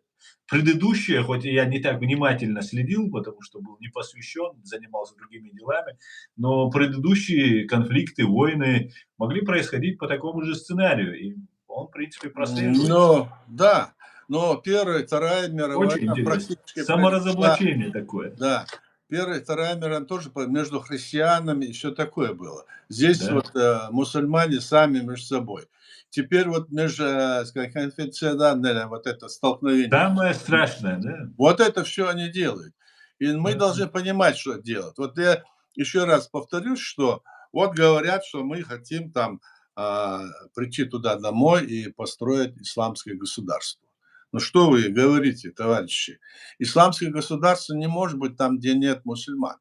предыдущее, хоть и я не так внимательно следил, потому что был не посвящен, занимался другими делами, но предыдущие конфликты, войны могли происходить по такому же сценарию. И он, в принципе, прослеживается. Но да, но Первая и Вторая мировая Очень интересно. практически произошла. Саморазоблачение такое. Да, Первая и Вторая мировая тоже между христианами и все такое было. Здесь Да. вот мусульмане сами между собой. Теперь вот между конфессиональное вот это столкновение. Самое страшное, да? Вот это все они делают. И мы Мгм. должны понимать, что делать. Вот я еще раз повторюсь, что вот говорят, что мы хотим там а, прийти туда домой и построить исламское государство. Ну что вы говорите, товарищи? Исламское государство не может быть там, где нет мусульман.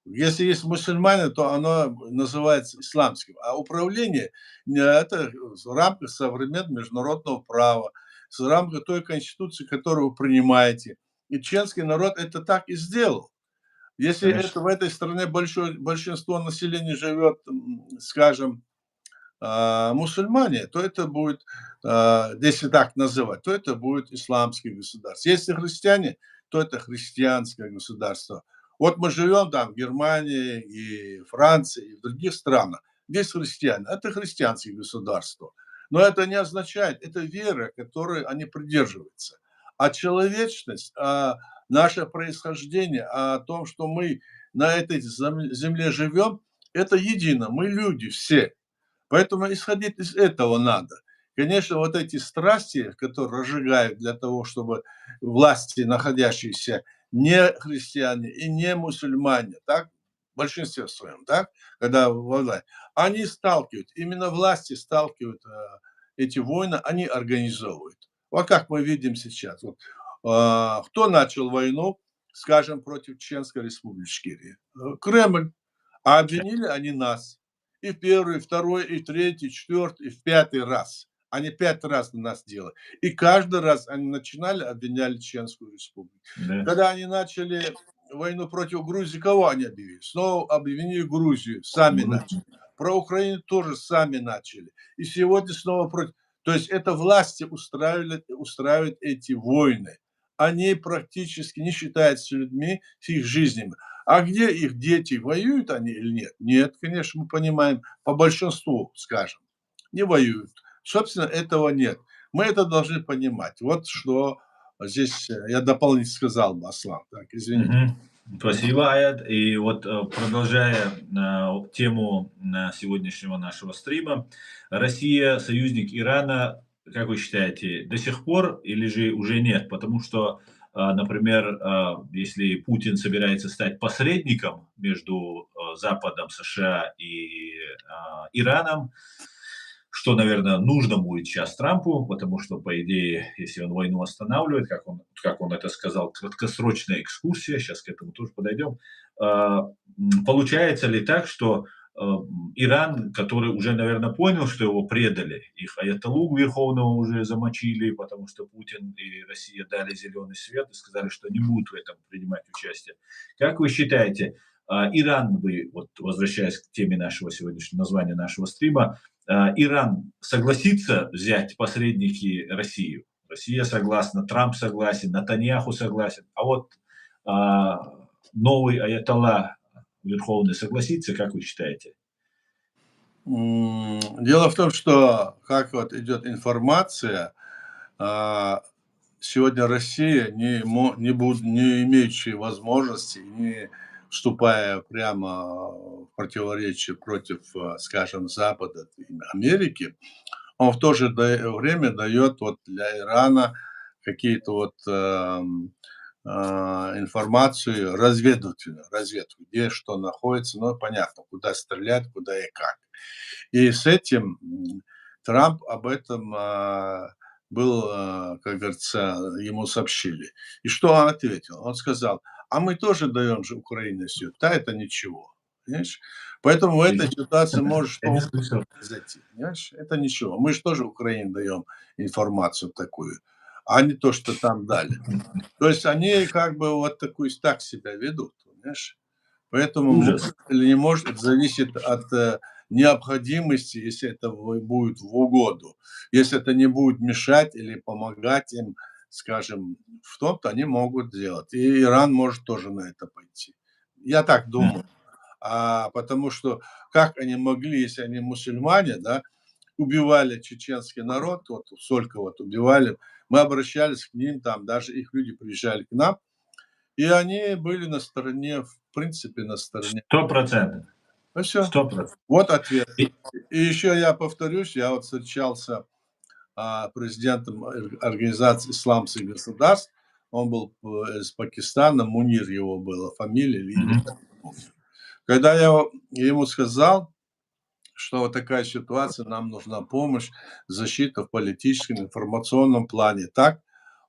Если есть мусульмане, то оно называется исламским. А управление это в рамках современного международного права, в рамках той конституции, которую вы принимаете. И чеченский народ это так и сделал. Если Конечно. это в этой стране большинство населения живет, скажем, мусульмане, то это будет, если так называть, то это будет исламское государство. Если христиане, то это христианское государство. Вот мы живем там в Германии и Франции, и в других странах, где есть христиане. Это христианские государства. Но это не означает, это вера, которой они придерживаются. А человечность, наше происхождение, о том, что мы на этой земле живем, это едино. Мы люди все. Поэтому исходить из этого надо. Конечно, вот эти страсти, которые разжигают для того, чтобы власти, находящиеся не христиане и не мусульмане, так, в большинстве своем, так, когда они сталкивают, именно власти сталкивают эти войны, они организовывают. Вот как мы видим сейчас. Вот, кто начал войну, скажем, против Чеченской республики? Кремль. А обвинили они нас. И в первый, и второй, и третий, и четвертый, и в пятый раз. Они 5 раз на нас делали. И каждый раз они начинали, обвиняли Чеченскую республику. Да. Когда они начали войну против Грузии, кого они объявили? Снова обвинили Грузию, сами начали. Про Украину тоже сами начали. И сегодня снова против. То есть это власти устраивают эти войны. Они практически не считаются людьми с их жизнями. А где их дети, воюют они или нет? Нет, конечно, мы понимаем, по большинству, скажем, не воюют. Собственно, этого нет. Мы это должны понимать. Вот что здесь я дополнительно сказал бы, Аслан. Так, извините. Мгм. Спасибо, Аят. И вот, продолжая, тему, сегодняшнего нашего стрима. Россия союзник Ирана, как вы считаете, до сих пор или же уже нет? Потому что, например, если Путин собирается стать посредником между, Западом, США и, Ираном, что, наверное, нужно будет сейчас Трампу, потому что, по идее, если он войну останавливает, как он это сказал, краткосрочная экскурсия, сейчас к этому тоже подойдем. Получается ли так, что Иран, который уже, наверное, понял, что его предали, их аятоллу верховного уже замочили, потому что Путин и Россия дали зеленый свет и сказали, что не будут в этом принимать участие. Как вы считаете, Иран бы, вот возвращаясь к теме нашего сегодняшнего названия нашего стрима, Иран согласится взять посредники Россию? Россия согласна, Трамп согласен, Натаньяху согласен. А вот новый аятолла верховный согласится, как вы считаете? Дело в том, что как вот идет информация, а, сегодня Россия, не имеющая возможности, не вступая прямо в противоречие против, скажем, Запада и Америки, он в то же время дает вот для Ирана какие-то вот информацию разведывательную, разведку, где что находится, ну, понятно, куда стрелять, куда и как. И с этим Трамп об этом был, как говорится, ему сообщили. И что он ответил? Он сказал: а мы тоже даем же Украине все. Да, это ничего. Понимаешь? Поэтому в этой ситуации может Я что не угодно слышал. произойти. Понимаешь? Это ничего. Мы же тоже Украине даем информацию такую, а не то, что там дали. То есть они как бы вот такую так себя ведут, понимаешь? Поэтому Ужас. может или не может, это зависит от необходимости, если это будет в угоду. Если это не будет мешать или помогать им, скажем, в том-то они могут делать. И Иран может тоже на это пойти. Я так думаю. Потому что как они могли, если они мусульмане, да, убивали чеченский народ, вот сколько вот убивали, мы обращались к ним, там даже их люди приезжали к нам, и они были на стороне, в принципе, на стороне. 100%. Ну все, 100%. вот ответ. И И еще я повторюсь, я вот встречался президентом Организации исламских государств, он был из Пакистана, Мунир его было, фамилия или имя, мгм. я не помню. Когда я ему сказал, что вот такая ситуация, нам нужна помощь, защита в политическом, информационном плане, так,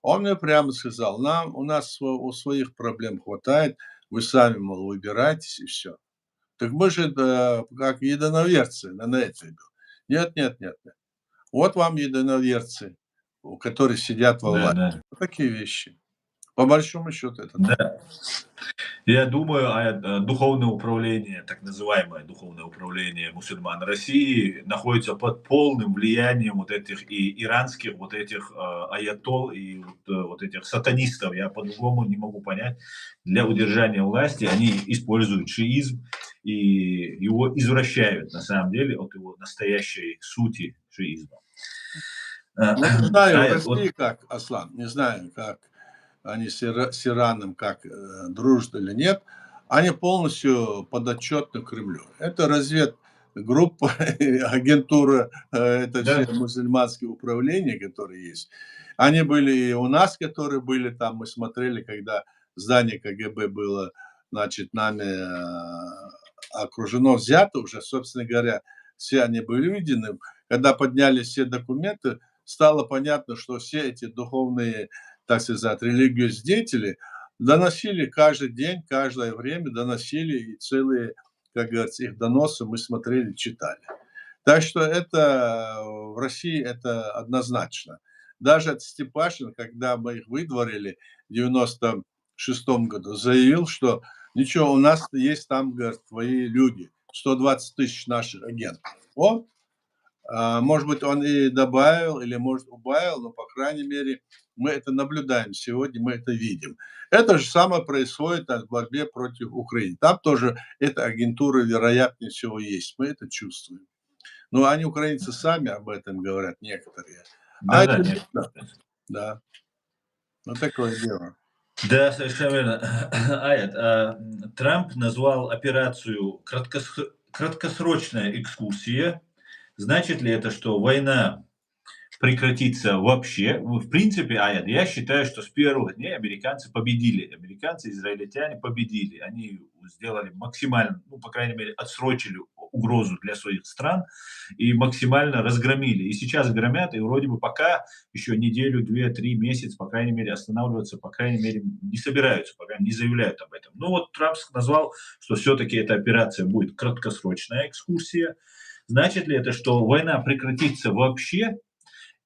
он мне прямо сказал: у нас у своих проблем хватает, вы сами, мол, выбирайтесь и все. Так мы же, как единоверцы на это. Нет, нет, нет, нет. Вот вам единоверцы, которые сидят во Да, власти. да. Вот такие вещи. По большому счету это так. Да. Я думаю, духовное управление, так называемое духовное управление мусульман России находится под полным влиянием вот этих и иранских вот этих аятол и вот этих сатанистов. Я по-другому не могу понять. Для удержания власти они используют шиизм и его извращают на самом деле от его настоящей сути шиизма. Ну, не знаю, в Вот, России как, Аслан, не знаю, как они с Ираном как дружат или нет, они полностью подотчетны Кремлю. Это разведгруппа, агентура, это все да, мусульманские управления, которые есть. Они были и у нас, которые были там, мы смотрели, когда здание КГБ было, значит, нами окружено, взято уже, собственно говоря, все они были видены. Когда поднялись все документы, стало понятно, что все эти духовные, так сказать, религиозные деятели доносили каждый день, каждое время доносили, и целые, как говорится, их доносы мы смотрели, читали. Так что это в России это однозначно. Даже от Степашин, когда мы их выдворили в 96 году, заявил, что ничего, у нас есть там, говорит, твои люди, 120 тысяч наших агентов. Вот, может быть, он и добавил, или, может, убавил, но, по крайней мере, мы это наблюдаем сегодня, мы это видим. Это же самое происходит в борьбе против Украины. Там тоже эта агентура, вероятнее всего, есть. Мы это чувствуем. Но они, украинцы, сами об этом говорят, некоторые. А да, это да, нет. видно, да. Вот такое дело. Да, совершенно верно. Трамп назвал операцию краткосрочная экскурсия. Значит ли это, что война прекратиться вообще. В принципе, я считаю, что с первых дней американцы победили. Американцы, израильтяне победили. Они сделали максимально, ну, по крайней мере, отсрочили угрозу для своих стран и максимально разгромили. И сейчас громят, и вроде бы пока еще неделю, 2, 3 месяца, по крайней мере, останавливаться, по крайней мере, не собираются, пока не заявляют об этом. Ну вот Трамп назвал, что все-таки эта операция будет краткосрочная экскурсия. Значит ли это, что война прекратится вообще,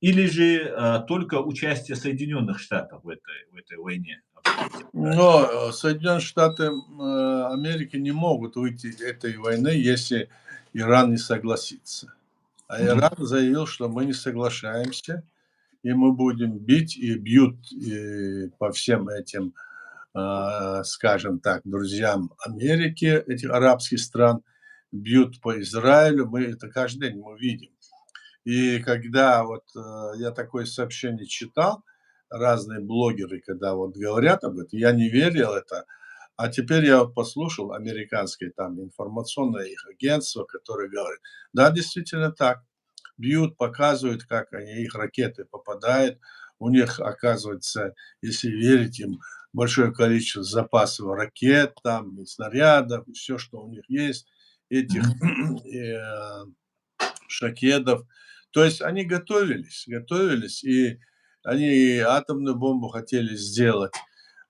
или же только участие Соединенных Штатов в этой войне? Но Соединенные Штаты Америки не могут выйти из этой войны, если Иран не согласится. А Мгм. Иран заявил, что мы не соглашаемся, и мы будем бить, и бьют по всем этим, скажем так, друзьям Америки, этих арабских стран, бьют по Израилю. Мы это каждый день мы видим. И когда вот я такое сообщение читал, разные блогеры, когда вот говорят об этом, я не верил это. А теперь я вот послушал американское там информационное их агентство, которое говорит, да, действительно так. Бьют, показывают, как они, их ракеты попадают. У них, оказывается, если верить им, большое количество запасов ракет, там, и снарядов, и все, что у них есть. этих шахедов. То есть они готовились, и они атомную бомбу хотели сделать.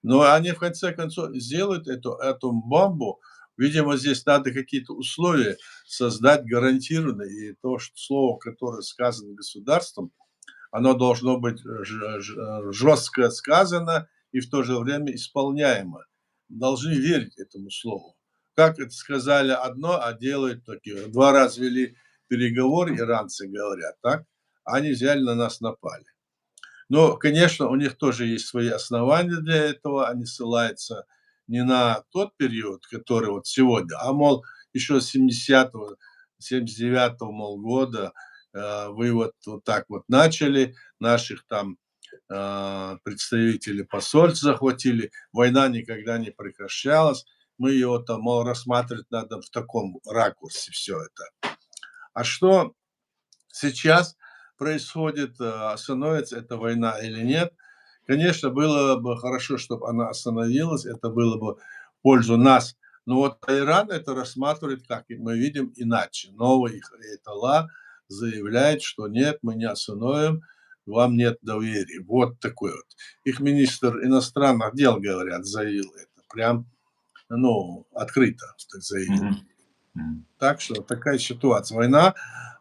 Но они в конце концов сделают эту бомбу. Видимо, здесь надо какие-то условия создать гарантированные. И то, что слово, которое сказано государством, оно должно быть жестко сказано и в то же время исполняемо. Должны верить этому слову. Как это сказали одно, а делают такие. 2 раза вели переговоры, иранцы говорят, так? Они взяли, на нас напали. Но, конечно, у них тоже есть свои основания для этого. Они ссылаются не на тот период, который вот сегодня, а, мол, еще с 70-го, 79-го, мол, года вы вот так вот начали, наших там представителей посольств захватили, война никогда не прекращалась, мы ее там, мол, рассматривать надо в таком ракурсе все это. А что сейчас происходит, остановится эта война или нет? Конечно, было бы хорошо, чтобы она остановилась, это было бы в пользу нас. Но вот Иран это рассматривает, как мы видим, иначе. Новый их аятолла заявляет, что нет, мы не остановим, вам нет доверия. Вот такой вот. Их министр иностранных дел, говорят, заявил это. Прям, ну, открыто так заявил. Так что такая ситуация. Война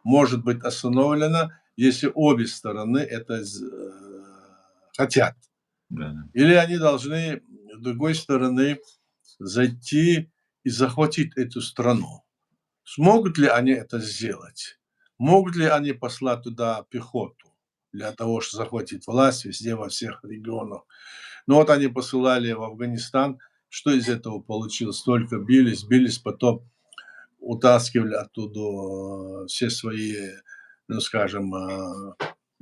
может быть остановлена, если обе стороны это хотят. Да. Или они должны, с другой стороны, зайти и захватить эту страну. Смогут ли они это сделать? Могут ли они послать туда пехоту для того, чтобы захватить власть везде, во всех регионах? Ну вот они посылали в Афганистан. Что из этого получилось? Только бились, потом утаскивали оттуда все свои, ну, скажем,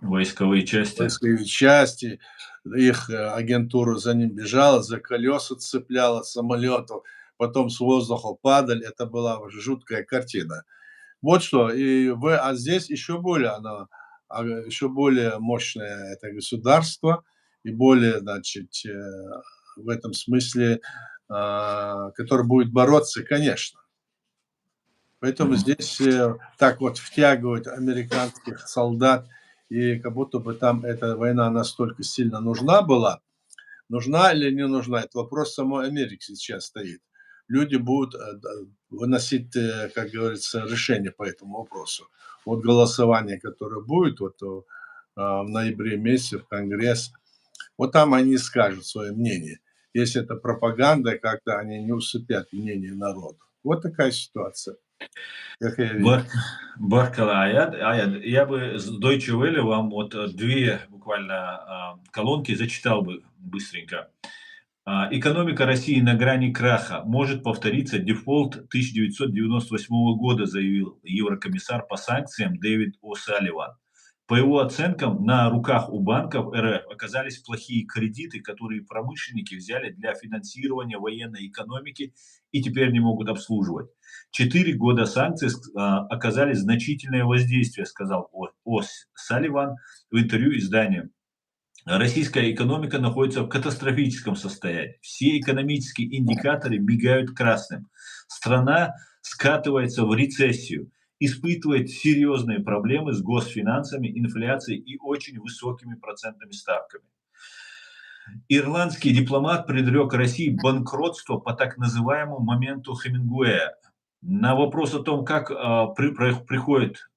Войсковые части. войсковые части, их агентура за ним бежала, за колеса цепляла самолетов, потом с воздуха падали. Это была уже жуткая картина. Вот что. А здесь еще более мощное это государство и более, значит, в этом смысле, которое будет бороться, конечно. Поэтому здесь так вот втягивают американских солдат, и как будто бы там эта война настолько сильно нужна была. Нужна или не нужна, это вопрос самой Америки сейчас стоит. Люди будут выносить, как говорится, решение по этому вопросу. Вот голосование, которое будет вот, в ноябре месяце в Конгресс, вот там они скажут свое мнение. Если это пропаганда, как-то они не усыпят мнение народа. Вот такая ситуация. Как я вижу. Баркала, я бы с Deutsche Welle вам вот 2 буквально колонки зачитал бы быстренько. Экономика России на грани краха. Может повториться дефолт 1998 года, заявил еврокомиссар по санкциям Дэвид О'Салливан. По его оценкам, на руках у банков РФ оказались плохие кредиты, которые промышленники взяли для финансирования военной экономики и теперь не могут обслуживать. 4 года санкций оказали значительное воздействие, сказал О'Салливан в интервью изданию. Российская экономика находится в катастрофическом состоянии. Все экономические индикаторы мигают красным. Страна скатывается в рецессию, испытывает серьезные проблемы с госфинансами, инфляцией и очень высокими процентными ставками. Ирландский дипломат предрек России банкротство по так называемому моменту Хемингуэя. На вопрос о том, как приходит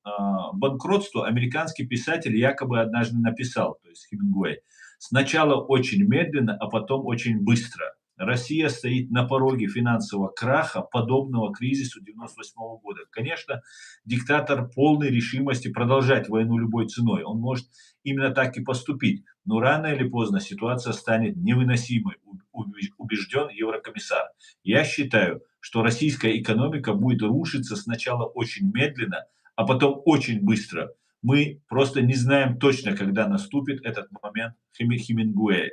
банкротство, американский писатель якобы однажды написал, то есть Хемингуэй: «Сначала очень медленно, а потом очень быстро. Россия стоит на пороге финансового краха, подобного кризису 1998 года». Конечно, диктатор полной решимости продолжать войну любой ценой. Он может именно так и поступить. Но рано или поздно ситуация станет невыносимой, убежден еврокомиссар. Я считаю, что российская экономика будет рушиться сначала очень медленно, а потом очень быстро. Мы просто не знаем точно, когда наступит этот момент Хемингуэя.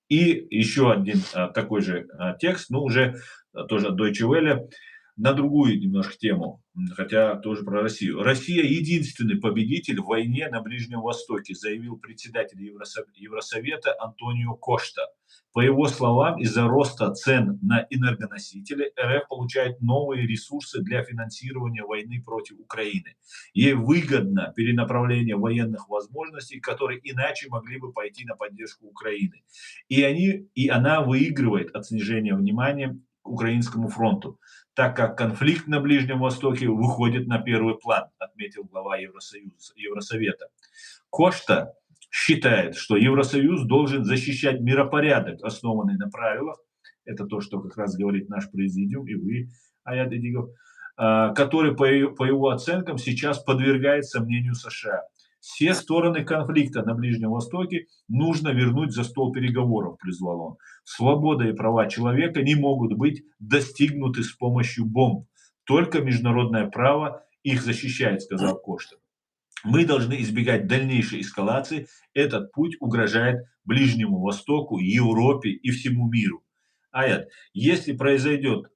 И еще один такой же текст, но уже тоже от Deutsche Welle. на другую немножко тему, хотя тоже про Россию. Россия единственный победитель в войне на Ближнем Востоке, заявил председатель Евросовета Антонио Кошта. По его словам, из-за роста цен на энергоносители РФ получает новые ресурсы для финансирования войны против Украины. Ей выгодно перенаправление военных возможностей, которые иначе могли бы пойти на поддержку Украины. И она выигрывает от снижения внимания к украинскому фронту, так как конфликт на Ближнем Востоке выходит на первый план, отметил глава Евросовета. Кошта считает, что Евросоюз должен защищать миропорядок, основанный на правилах, это то, что как раз говорит наш президиум и вы, Аят Эдигов, который, по его оценкам, сейчас подвергает сомнению США. Все стороны конфликта на Ближнем Востоке нужно вернуть за стол переговоров, призвал он. Свобода и права человека не могут быть достигнуты с помощью бомб. Только международное право их защищает, сказал Кошта. Мы должны избегать дальнейшей эскалации. Этот путь угрожает Ближнему Востоку, Европе и всему миру. Аят, если произойдет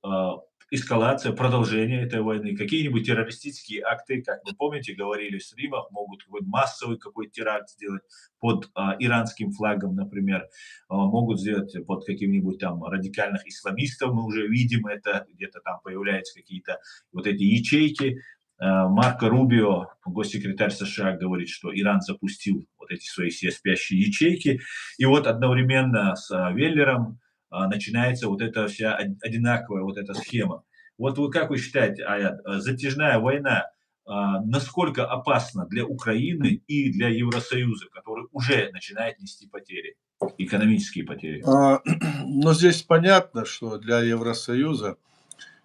эскалация, продолжение этой войны, какие-нибудь террористические акты, как вы помните, говорили в стримах, могут какой-то массовый какой-то теракт сделать под иранским флагом, например, могут сделать под каким-нибудь там радикальных исламистов, мы уже видим это, где-то там появляются какие-то вот эти ячейки. Марко Рубио, госсекретарь США, говорит, что Иран запустил вот эти свои все спящие ячейки. И вот одновременно с Веллером начинается вот эта вся одинаковая вот эта схема. Вот вы как вы считаете, Аят, затяжная война насколько опасна для Украины и для Евросоюза, который уже начинает нести потери, экономические потери? Но здесь понятно, что для Евросоюза,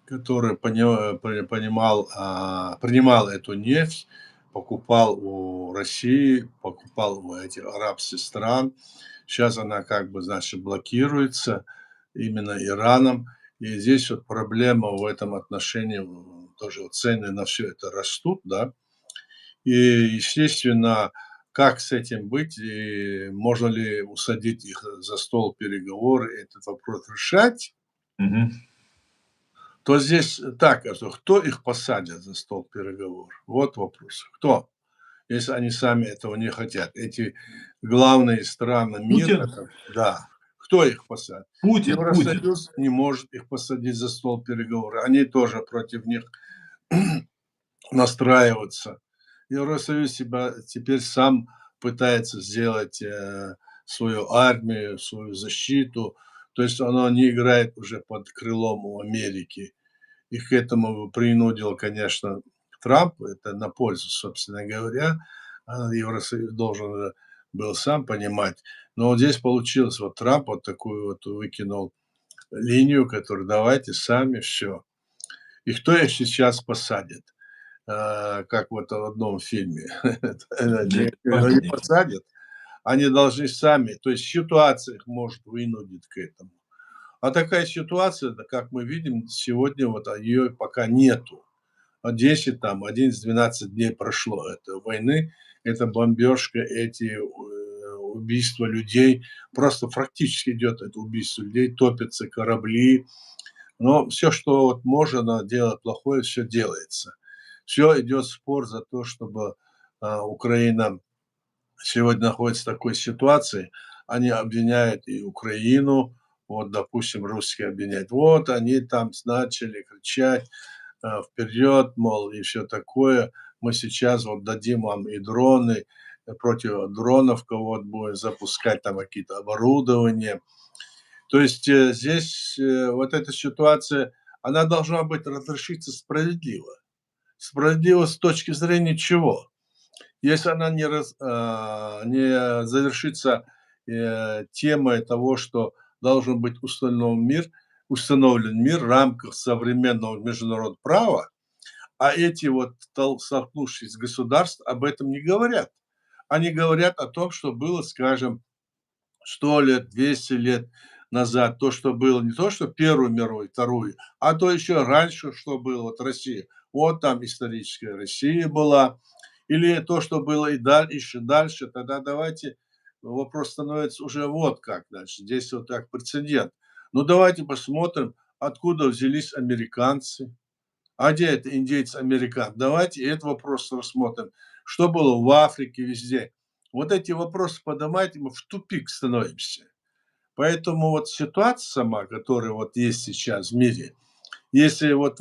который принимал эту нефть, покупал у России, покупал у этих арабских стран. Сейчас она как бы, значит, блокируется именно Ираном. И здесь вот проблема в этом отношении, тоже вот цены на все это растут, да. И, естественно, как с этим быть, и можно ли усадить их за стол переговоров, этот вопрос решать, Мгм. то здесь так, кто их посадит за стол переговоров? Вот вопрос. Кто? Если они сами этого не хотят. Эти главные страны мира, Путин, да, кто их посадит? Путин. Евросоюз не может их посадить за стол переговоров. Они тоже против них настраиваться. Евросоюз себя теперь сам пытается сделать свою армию, свою защиту. То есть оно не играет уже под крылом у Америки. Их к этому принудил, конечно, Трамп. Это на пользу, собственно говоря. Евросоюз должен был сам понимать. Но вот здесь получилось, вот Трамп вот такую вот выкинул линию, которую давайте сами все. И кто их сейчас посадит? Как вот в одном фильме. Да, Никто не понятно. посадит. Они должны сами, то есть ситуация их может вынудить к этому. А такая ситуация, да, как мы видим, сегодня вот ее пока нету. 10, там, 11-12 дней прошло этой войны, это бомбежка, эти убийства людей, просто практически идет это убийство людей, топятся корабли, но все, что вот можно делать плохое, все делается. Все идет спор за то, чтобы Украина сегодня находится в такой ситуации, они обвиняют и Украину, вот, допустим, русские обвиняют, вот они там начали кричать вперед, мол, и все такое, мы сейчас вот дадим вам и дроны, против дронов кого-то будем запускать, там какие-то оборудования. То есть здесь вот эта ситуация, она должна быть разрешиться справедливо. Справедливо с точки зрения чего? Если она не завершится темой того, что должен быть установлен мир в рамках современного международного права, а эти вот столкнувшиеся государств об этом не говорят. Они говорят о том, что было, скажем, 100 лет, 200 лет назад, то, что было, не то, что Первую мировую, Вторую, а то еще раньше, что было, вот Россия. Вот там историческая Россия была, или то, что было и еще дальше, тогда давайте, вопрос становится уже вот как дальше, здесь вот так прецедент. Ну давайте посмотрим, откуда взялись американцы, А где это индейцы, американцы? Давайте этот вопрос рассмотрим. Что было в Африке, везде? Вот эти вопросы поднимать, мы в тупик становимся. Поэтому вот ситуация сама, которая вот есть сейчас в мире, если вот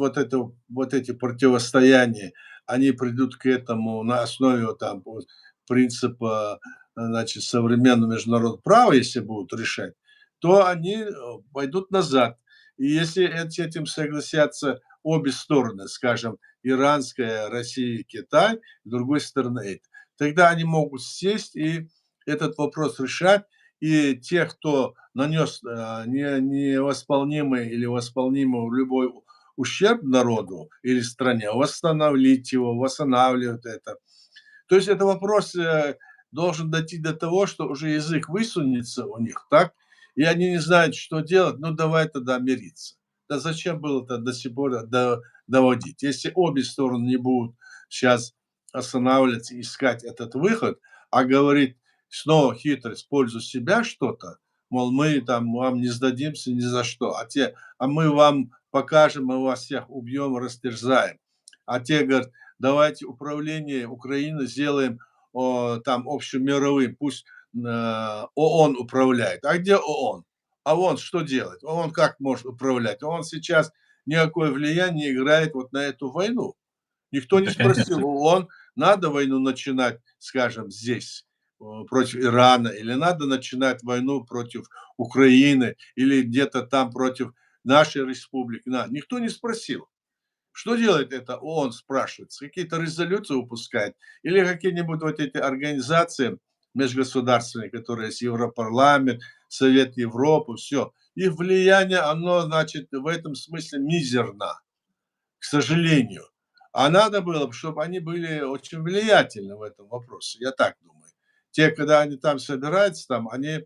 эти противостояния, они придут к этому на основе вот там вот принципа, значит, современного международного права, если будут решать, то они пойдут назад. И если с этим согласятся обе стороны, скажем, иранская, Россия, Китай, с другой стороны это, тогда они могут сесть и этот вопрос решать, и тех, кто нанес невосполнимый или восполнимый любой ущерб народу или стране, восстановить его, восстанавливать это. То есть это вопрос должен дойти до того, что уже язык высунется у них, так, и они не знают, что делать, ну давай тогда мириться. Да зачем было это до сих пор доводить? Если обе стороны не будут сейчас останавливаться и искать этот выход, а говорить снова хитрость в пользу себя что-то, мол, мы там вам не сдадимся ни за что, а мы вам покажем, мы вас всех убьем, растерзаем. А те говорят, давайте управление Украины сделаем там общемировым, пусть ООН управляет. А где ООН? А он что делает? Он как может управлять? Он сейчас никакое влияние не играет вот на эту войну. Никто не Это, спросил, конечно. ООН, надо войну начинать, скажем, здесь, против Ирана, или надо начинать войну против Украины, или где-то там против нашей республики. Никто не спросил. Что делает это ООН, спрашивается? Какие-то резолюции выпускает? Или какие-нибудь вот эти организации межгосударственные, которые есть Европарламент, Совет Европы, все. Их влияние, оно, значит, в этом смысле мизерно, к сожалению. А надо было, чтобы они были очень влиятельны в этом вопросе, я так думаю. Те, когда они там собираются, там, они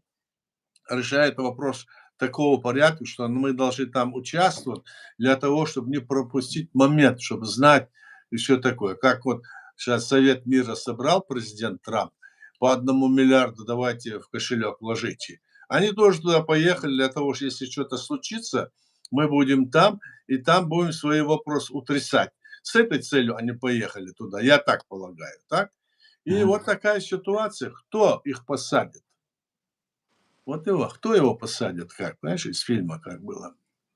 решает вопрос такого порядка, что мы должны там участвовать для того, чтобы не пропустить момент, чтобы знать и все такое. Как вот сейчас Совет мира собрал президент Трамп, по 1 миллиарду давайте в кошелек вложите. Они тоже туда поехали для того, что если что-то случится, мы будем там, и там будем свои вопросы утрясать. С этой целью они поехали туда, я так полагаю, так? И Мгм. вот такая ситуация. Кто их посадит? Вот его, кто его посадит, как, знаешь, из фильма как было.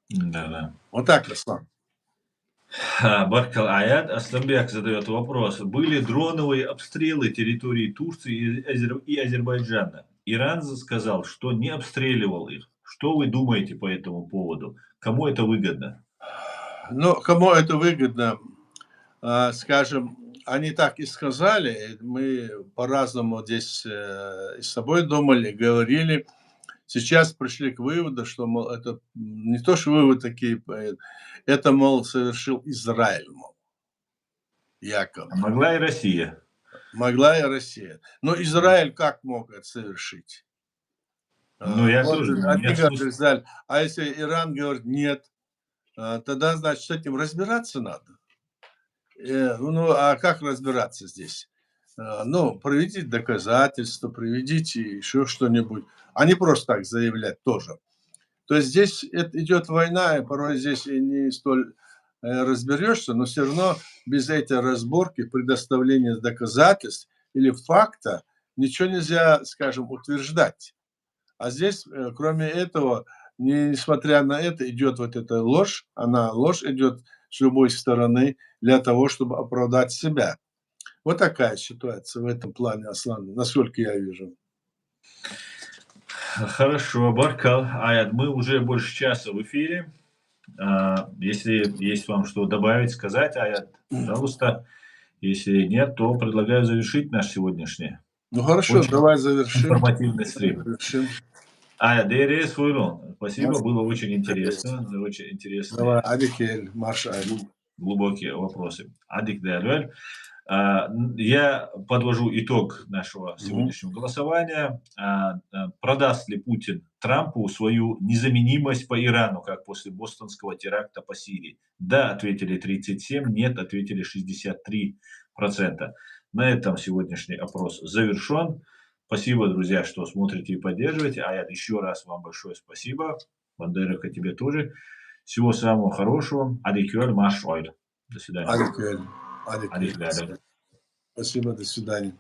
Да-да. Вот так, Руслан. Баркал Аят Асланбек задает вопрос. Были дроновые обстрелы территории Турции и Азербайджана. Иран сказал, что не обстреливал их. Что вы думаете по этому поводу? Кому это выгодно? Ну, кому это выгодно, скажем, они так и сказали, мы по-разному здесь и с собой думали, говорили. Сейчас пришли к выводу, что, мол, это не то, что вывод такие, это, мол, совершил Израиль, мол, А якобы. могла и Россия. Могла и Россия. Но Израиль как мог это совершить? Ну, я Вот тоже думаю, не они говорят, отсутствует. Израиль. А если Иран говорит нет, тогда, значит, с этим разбираться надо. Ну, а как разбираться здесь? Ну, приведите доказательства, приведите еще что-нибудь, а не просто так заявлять тоже. То есть здесь идет война, и порой здесь и не столь разберешься, но все равно без этой разборки, предоставления доказательств или факта ничего нельзя, скажем, утверждать. А здесь, кроме этого, несмотря на это, идет вот эта ложь, ложь идет с любой стороны для того, чтобы оправдать себя. Вот такая ситуация в этом плане, Аслан, насколько я вижу. Хорошо, Баркал Аят, мы уже больше часа в эфире. Если есть вам что добавить, сказать, Аят, пожалуйста. Если нет, то предлагаю завершить наш сегодняшний Ну хорошо, очень давай завершим. информативный стрим. Завершим. ДРС Фуйлон, спасибо, Маш- было очень интересно, очень Давай, интересные, Адикель, Маршаль. глубокие вопросы. Адик Деалюэль. Я подвожу итог нашего Мгм. сегодняшнего голосования. Продаст ли Путин Трампу свою незаменимость по Ирану, как после бостонского теракта по Сирии? Да, ответили 37, нет, ответили 63%. На этом сегодняшний опрос завершен. Спасибо, друзья, что смотрите и поддерживаете. Аят, еще раз вам большое спасибо. Бандерика тебе тоже. Всего самого хорошего. Адикюэль Маш Ойль. До свидания. Алик Верин. Алик Верин. Алик Верин. Спасибо, до свидания.